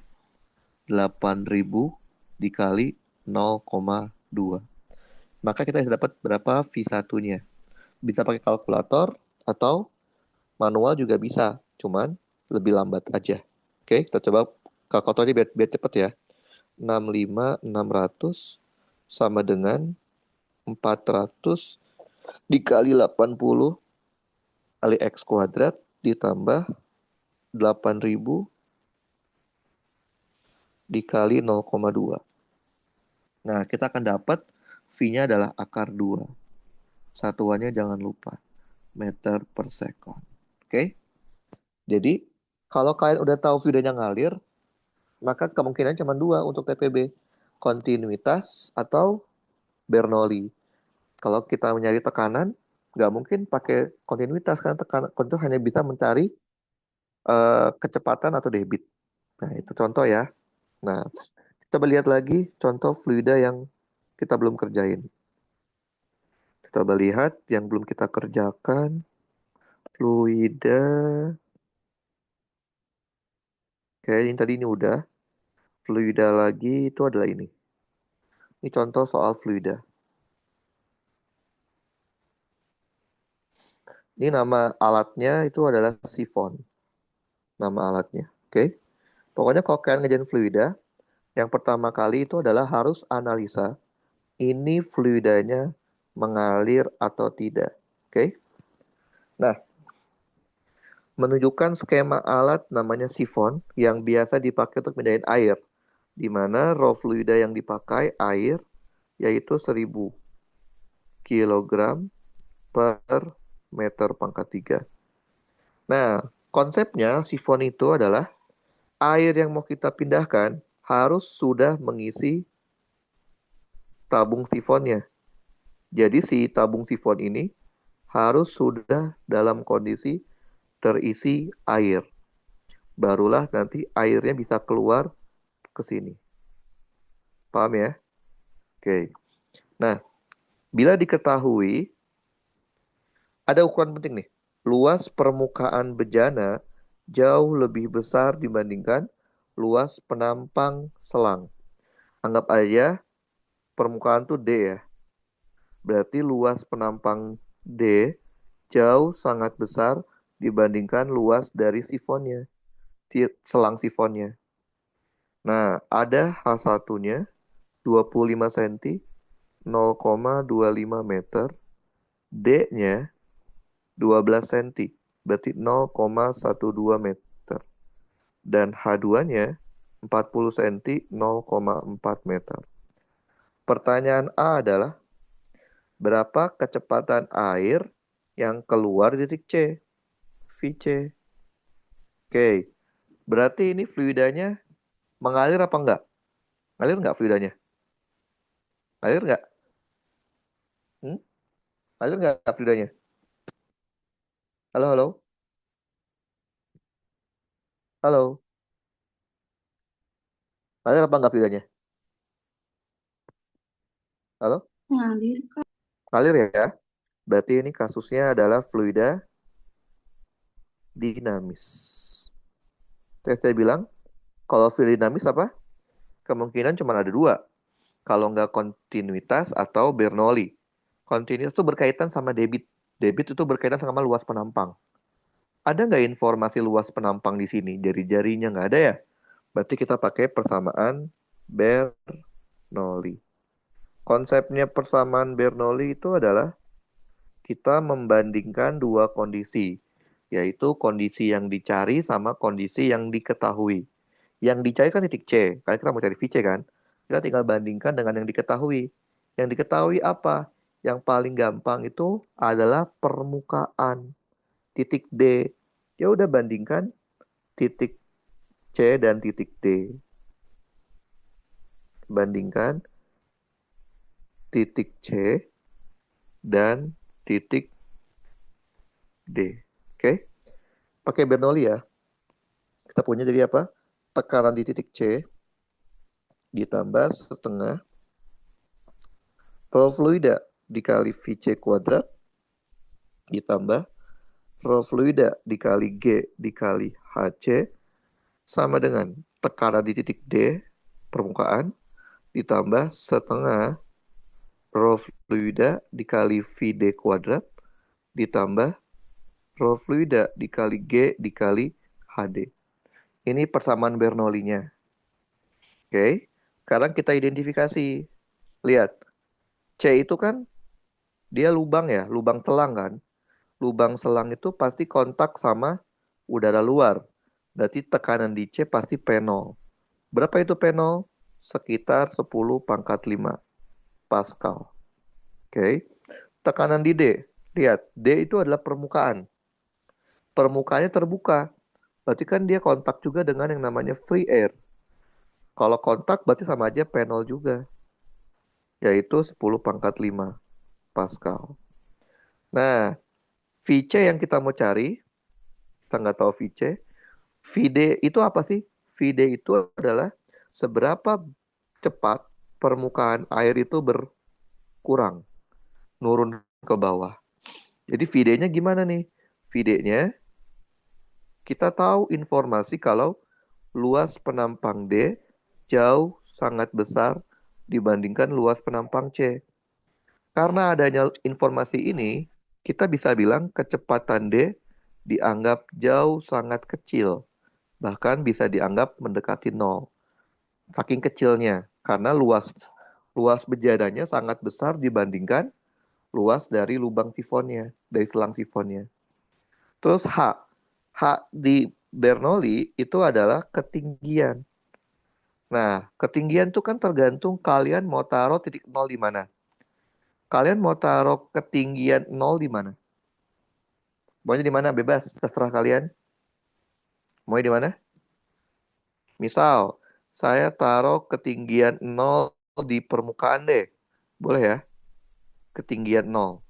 Speaker 2: 8.000 dikali 0,2. Maka kita bisa dapat berapa V1-nya. Bisa pakai kalkulator atau manual juga bisa, cuman lebih lambat aja. Oke, kita coba kalkulator aja biar cepet ya. 65.600 sama dengan 400 dikali 80 kali X kuadrat ditambah 8.000 dikali 0,2. Nah, kita akan dapat V-nya adalah akar 2. Satuannya jangan lupa, meter per second. Oke? Jadi, kalau kalian udah tahu V-nya ngalir, maka kemungkinan cuma 2 untuk TPB. Kontinuitas atau Bernoulli. Kalau kita mencari tekanan, nggak mungkin pakai kontinuitas karena kontinuitas hanya bisa mencari kecepatan atau debit. Nah, itu contoh ya. Nah, kita lihat lagi contoh fluida yang kita belum kerjain. Kita lihat yang belum kita kerjakan. Fluida. Oke, ini tadi ini udah. Fluida lagi itu adalah ini. Ini contoh soal fluida. Ini nama alatnya itu adalah sifon. Nama alatnya. Oke. Pokoknya kalau kalian ngerjain fluida, yang pertama kali itu adalah harus analisa ini fluidanya mengalir atau tidak. Oke. Nah, menunjukkan skema alat namanya sifon yang biasa dipakai untuk mindahin air. Di mana raw fluida yang dipakai air yaitu 1000 kilogram per meter pangkat 3. Nah, konsepnya sifon itu adalah air yang mau kita pindahkan harus sudah mengisi tabung sifonnya. Jadi si tabung sifon ini harus sudah dalam kondisi terisi air. Barulah nanti airnya bisa keluar ke sini. Paham ya? Oke. Nah, bila diketahui ada ukuran penting nih. Luas permukaan bejana jauh lebih besar dibandingkan luas penampang selang. Anggap aja permukaan tuh D ya. Berarti luas penampang D jauh sangat besar dibandingkan luas dari sifonnya, selang sifonnya. Nah, ada H1-nya 25 cm, 0,25 meter. D-nya 12 cm, berarti 0,12 meter. Dan H2-nya 40 cm, 0,4 meter. Pertanyaan A adalah, berapa kecepatan air yang keluar di titik C? VC. Oke, berarti ini fluidanya mengalir apa enggak? Ngalir enggak fluidanya? Ngalir enggak? Hmm? Ngalir enggak fluidanya? Halo, halo? Halo? Ngalir apa enggak fluidanya? Halo?
Speaker 3: Ngalir, Kak.
Speaker 2: Ngalir ya? Berarti ini kasusnya adalah fluida dinamis. Saya bilang, kalau fluida dinamis apa? Kemungkinan cuma ada dua. Kalau nggak kontinuitas atau Bernoulli. Kontinuitas itu berkaitan sama debit. Debit itu berkaitan sama luas penampang. Ada nggak informasi luas penampang di sini? Jari-jarinya nggak ada ya? Berarti kita pakai persamaan Bernoulli. Konsepnya persamaan Bernoulli itu adalah kita membandingkan dua kondisi, yaitu kondisi yang dicari sama kondisi yang diketahui. Yang dicari kan titik C, karena kita mau cari VC kan. Kita tinggal bandingkan dengan yang diketahui. Yang diketahui apa? Yang paling gampang itu adalah permukaan. Titik D. Ya udah bandingkan titik C dan titik D. Bandingkan titik C dan titik D. Oke? Pakai Bernoulli ya. Kita punya jadi apa? Tekanan di titik C ditambah setengah rho fluida dikali VC kuadrat ditambah rho fluida dikali G dikali HC sama dengan tekanan di titik D permukaan ditambah setengah rho fluida dikali VD kuadrat ditambah rho fluida dikali G dikali HD. Ini persamaan Bernoulli-nya. Oke, sekarang kita identifikasi. Lihat, C itu kan dia lubang ya, lubang selang kan. Lubang selang itu pasti kontak sama udara luar. Berarti tekanan di C pasti P0. Berapa itu P0? Sekitar 10 pangkat 5 Pascal. Oke. Tekanan di D. Lihat, D itu adalah permukaan. Permukaannya terbuka. Berarti kan dia kontak juga dengan yang namanya free air. Kalau kontak berarti sama aja P0 juga. Yaitu 10 pangkat 5 Pascal. Nah, VC yang kita mau cari, kita nggak tahu VC. VD itu apa sih? VD itu adalah seberapa cepat permukaan air itu berkurang, nurun ke bawah. Jadi VD-nya gimana nih? VD-nya kita tahu informasi kalau luas penampang D jauh sangat besar dibandingkan luas penampang C. Karena adanya informasi ini, kita bisa bilang kecepatan D dianggap jauh sangat kecil, bahkan bisa dianggap mendekati nol. Saking kecilnya, karena luas luas bejananya sangat besar dibandingkan luas dari lubang sifonnya, dari selang sifonnya. Terus H di Bernoulli itu adalah ketinggian. Nah, ketinggian itu kan tergantung kalian mau taruh titik nol di mana. Kalian mau taruh ketinggian nol di mana? Maunya di mana? Bebas, terserah kalian. Mau di mana? Misal, saya taruh ketinggian nol di permukaan deh. Boleh ya? Ketinggian nol.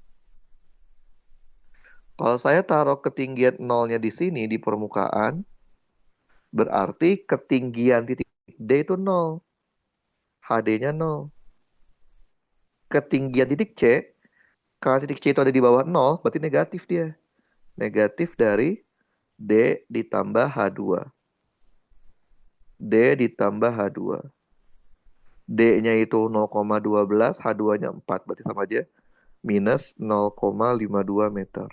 Speaker 2: Kalau saya taruh ketinggian nolnya di sini, di permukaan, berarti ketinggian titik D itu nol. HD-nya nol. Ketinggian titik C, kalau titik C itu ada di bawah nol, berarti negatif dia. Negatif dari D ditambah H2. D ditambah H2. D-nya itu 0,12, H2-nya 4, berarti sama aja. Minus 0,52 meter.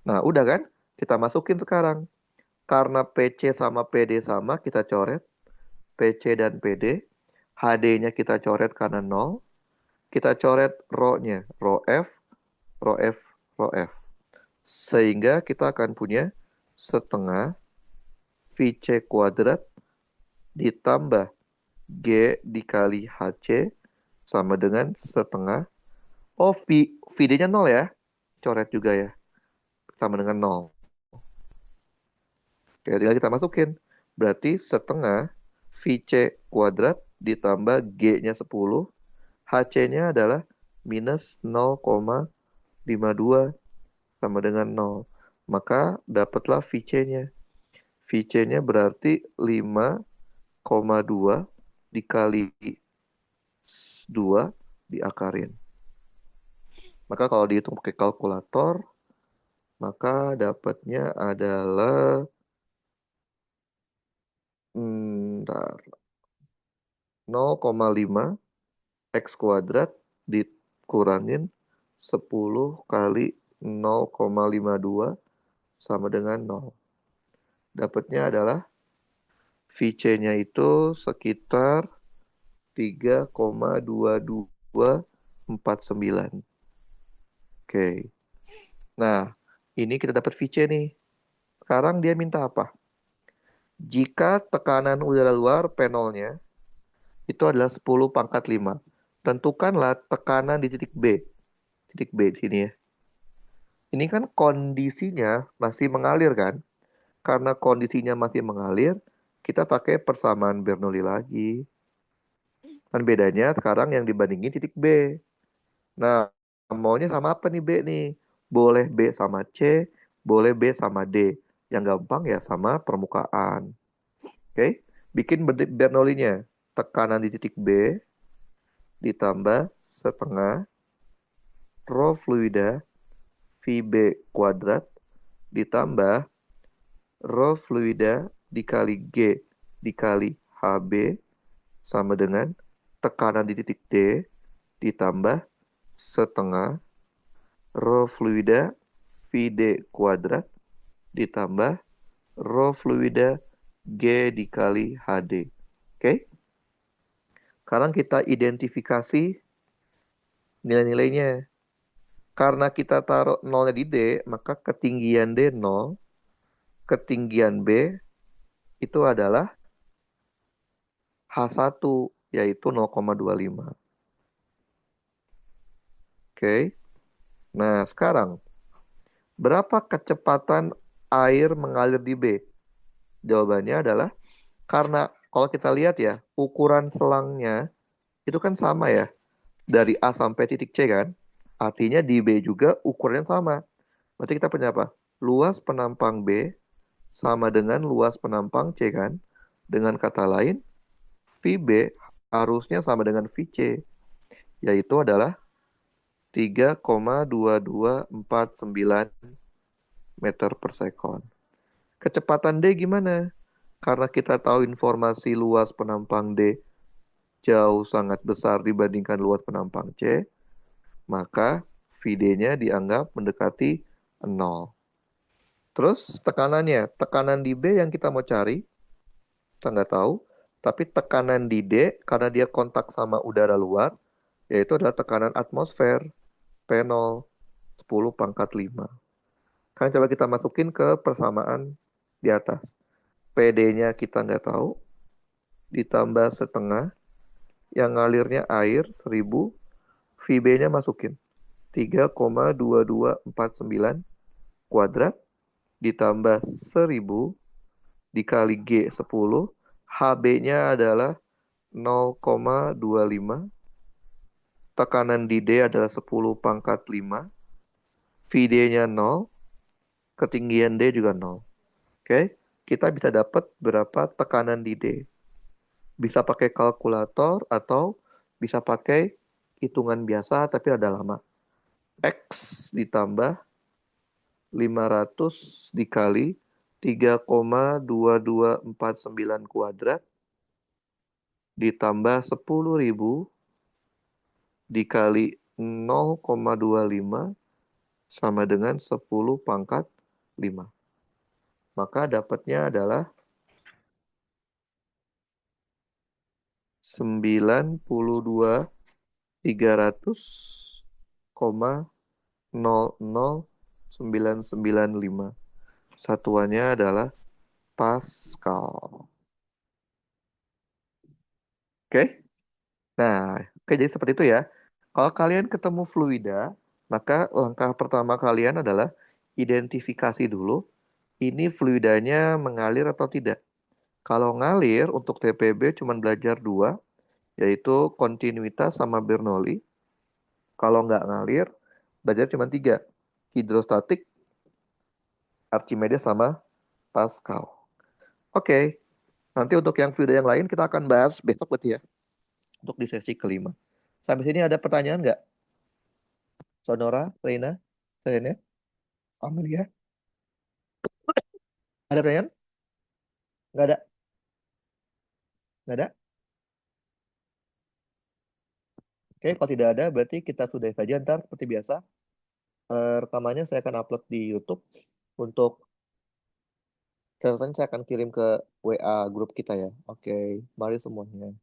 Speaker 2: Nah, udah kan? Kita masukin sekarang. Karena PC sama PD sama, kita coret. PC dan PD. HD-nya kita coret karena 0. Kita coret rho-nya. Rho F, rho F, rho F. Sehingga kita akan punya setengah VC kuadrat ditambah G dikali HC sama dengan setengah. Oh, VD-nya 0 ya. Coret juga ya. Sama dengan 0. Oke, tinggal kita masukin. Berarti setengah VC kuadrat ditambah G-nya 10. HC-nya adalah minus 0,52 sama dengan 0. Maka dapatlah VC-nya. VC-nya berarti 5,2 dikali 2 diakarin. Maka kalau dihitung pakai kalkulator, maka dapatnya adalah 0,5 X kuadrat dikurangin 10 kali 0,52 sama dengan 0. Dapatnya adalah VC-nya itu sekitar 3,2249. Oke. Nah, ini kita dapat VC nih. Sekarang dia minta apa? Jika tekanan udara luar P0-nya itu adalah 10 pangkat 5. Tentukanlah tekanan di titik B. Titik B di sini ya. Ini kan kondisinya masih mengalir kan? Karena kondisinya masih mengalir, kita pakai persamaan Bernoulli lagi. Kan bedanya sekarang yang dibandingin titik B. Nah, maunya sama apa nih B nih? Boleh B sama C, boleh B sama D. Yang gampang ya sama permukaan. Oke, bikin Bernoulli-nya. Tekanan di titik B ditambah setengah rho fluida VB kuadrat ditambah rho fluida dikali G dikali HB sama dengan tekanan di titik D ditambah setengah rho fluida VD kuadrat ditambah rho fluida G dikali HD. Oke? Sekarang kita identifikasi nilai-nilainya. Karena kita taruh nolnya di D, maka ketinggian D 0, ketinggian B itu adalah H1, yaitu 0,25. Oke. Nah, sekarang, berapa kecepatan air mengalir di B? Jawabannya adalah, karena kalau kita lihat ya, ukuran selangnya itu kan sama ya, dari A sampai titik C kan. Artinya di B juga ukurannya sama. Berarti kita punya apa? Luas penampang B sama dengan luas penampang C kan? Dengan kata lain, VB harusnya sama dengan VC, yaitu adalah 3,2249 meter per sekon. Kecepatan D gimana? Karena kita tahu informasi luas penampang D jauh sangat besar dibandingkan luas penampang C, maka VD-nya dianggap mendekati 0. Terus tekanannya, tekanan di B yang kita mau cari, kita nggak tahu. Tapi tekanan di D, karena dia kontak sama udara luar, yaitu adalah tekanan atmosfer, P0, 10 pangkat 5. Kan coba kita masukin ke persamaan di atas. PD-nya kita nggak tahu, ditambah setengah, yang ngalirnya air 1000, VB-nya masukin. 3,2249 kuadrat, ditambah 1000, dikali G 10, HB-nya adalah 0,25, tekanan di D adalah 10 pangkat 5, VD-nya 0, ketinggian D juga 0. Oke, kita bisa dapat berapa tekanan di D. Bisa pakai kalkulator atau bisa pakai hitungan biasa tapi ada lama. X ditambah 500 dikali 3,2249 kuadrat ditambah 10.000 dikali 0,25 sama dengan 10 pangkat 5. Maka dapatnya adalah 92.300,00995. Satuannya adalah Pascal. Oke? Nah, oke jadi seperti itu ya. Kalau kalian ketemu fluida, maka langkah pertama kalian adalah identifikasi dulu ini fluidanya mengalir atau tidak. Kalau ngalir untuk TPB cuma belajar dua, yaitu kontinuitas sama Bernoulli. Kalau nggak ngalir, belajar cuma tiga, hidrostatik, Archimedes sama Pascal. Oke, nanti untuk yang video yang lain kita akan bahas besok berarti ya, untuk di sesi kelima. Sampai sini ada pertanyaan nggak? Sonora, Reina, Serena, Amelia? Ada pertanyaan? Nggak ada? Nggak ada? Oke, kalau tidak ada berarti kita sudahi saja ntar seperti biasa. Rekamannya saya akan upload di YouTube. Untuk catatan saya akan kirim ke WA grup kita ya. Oke, mari semuanya.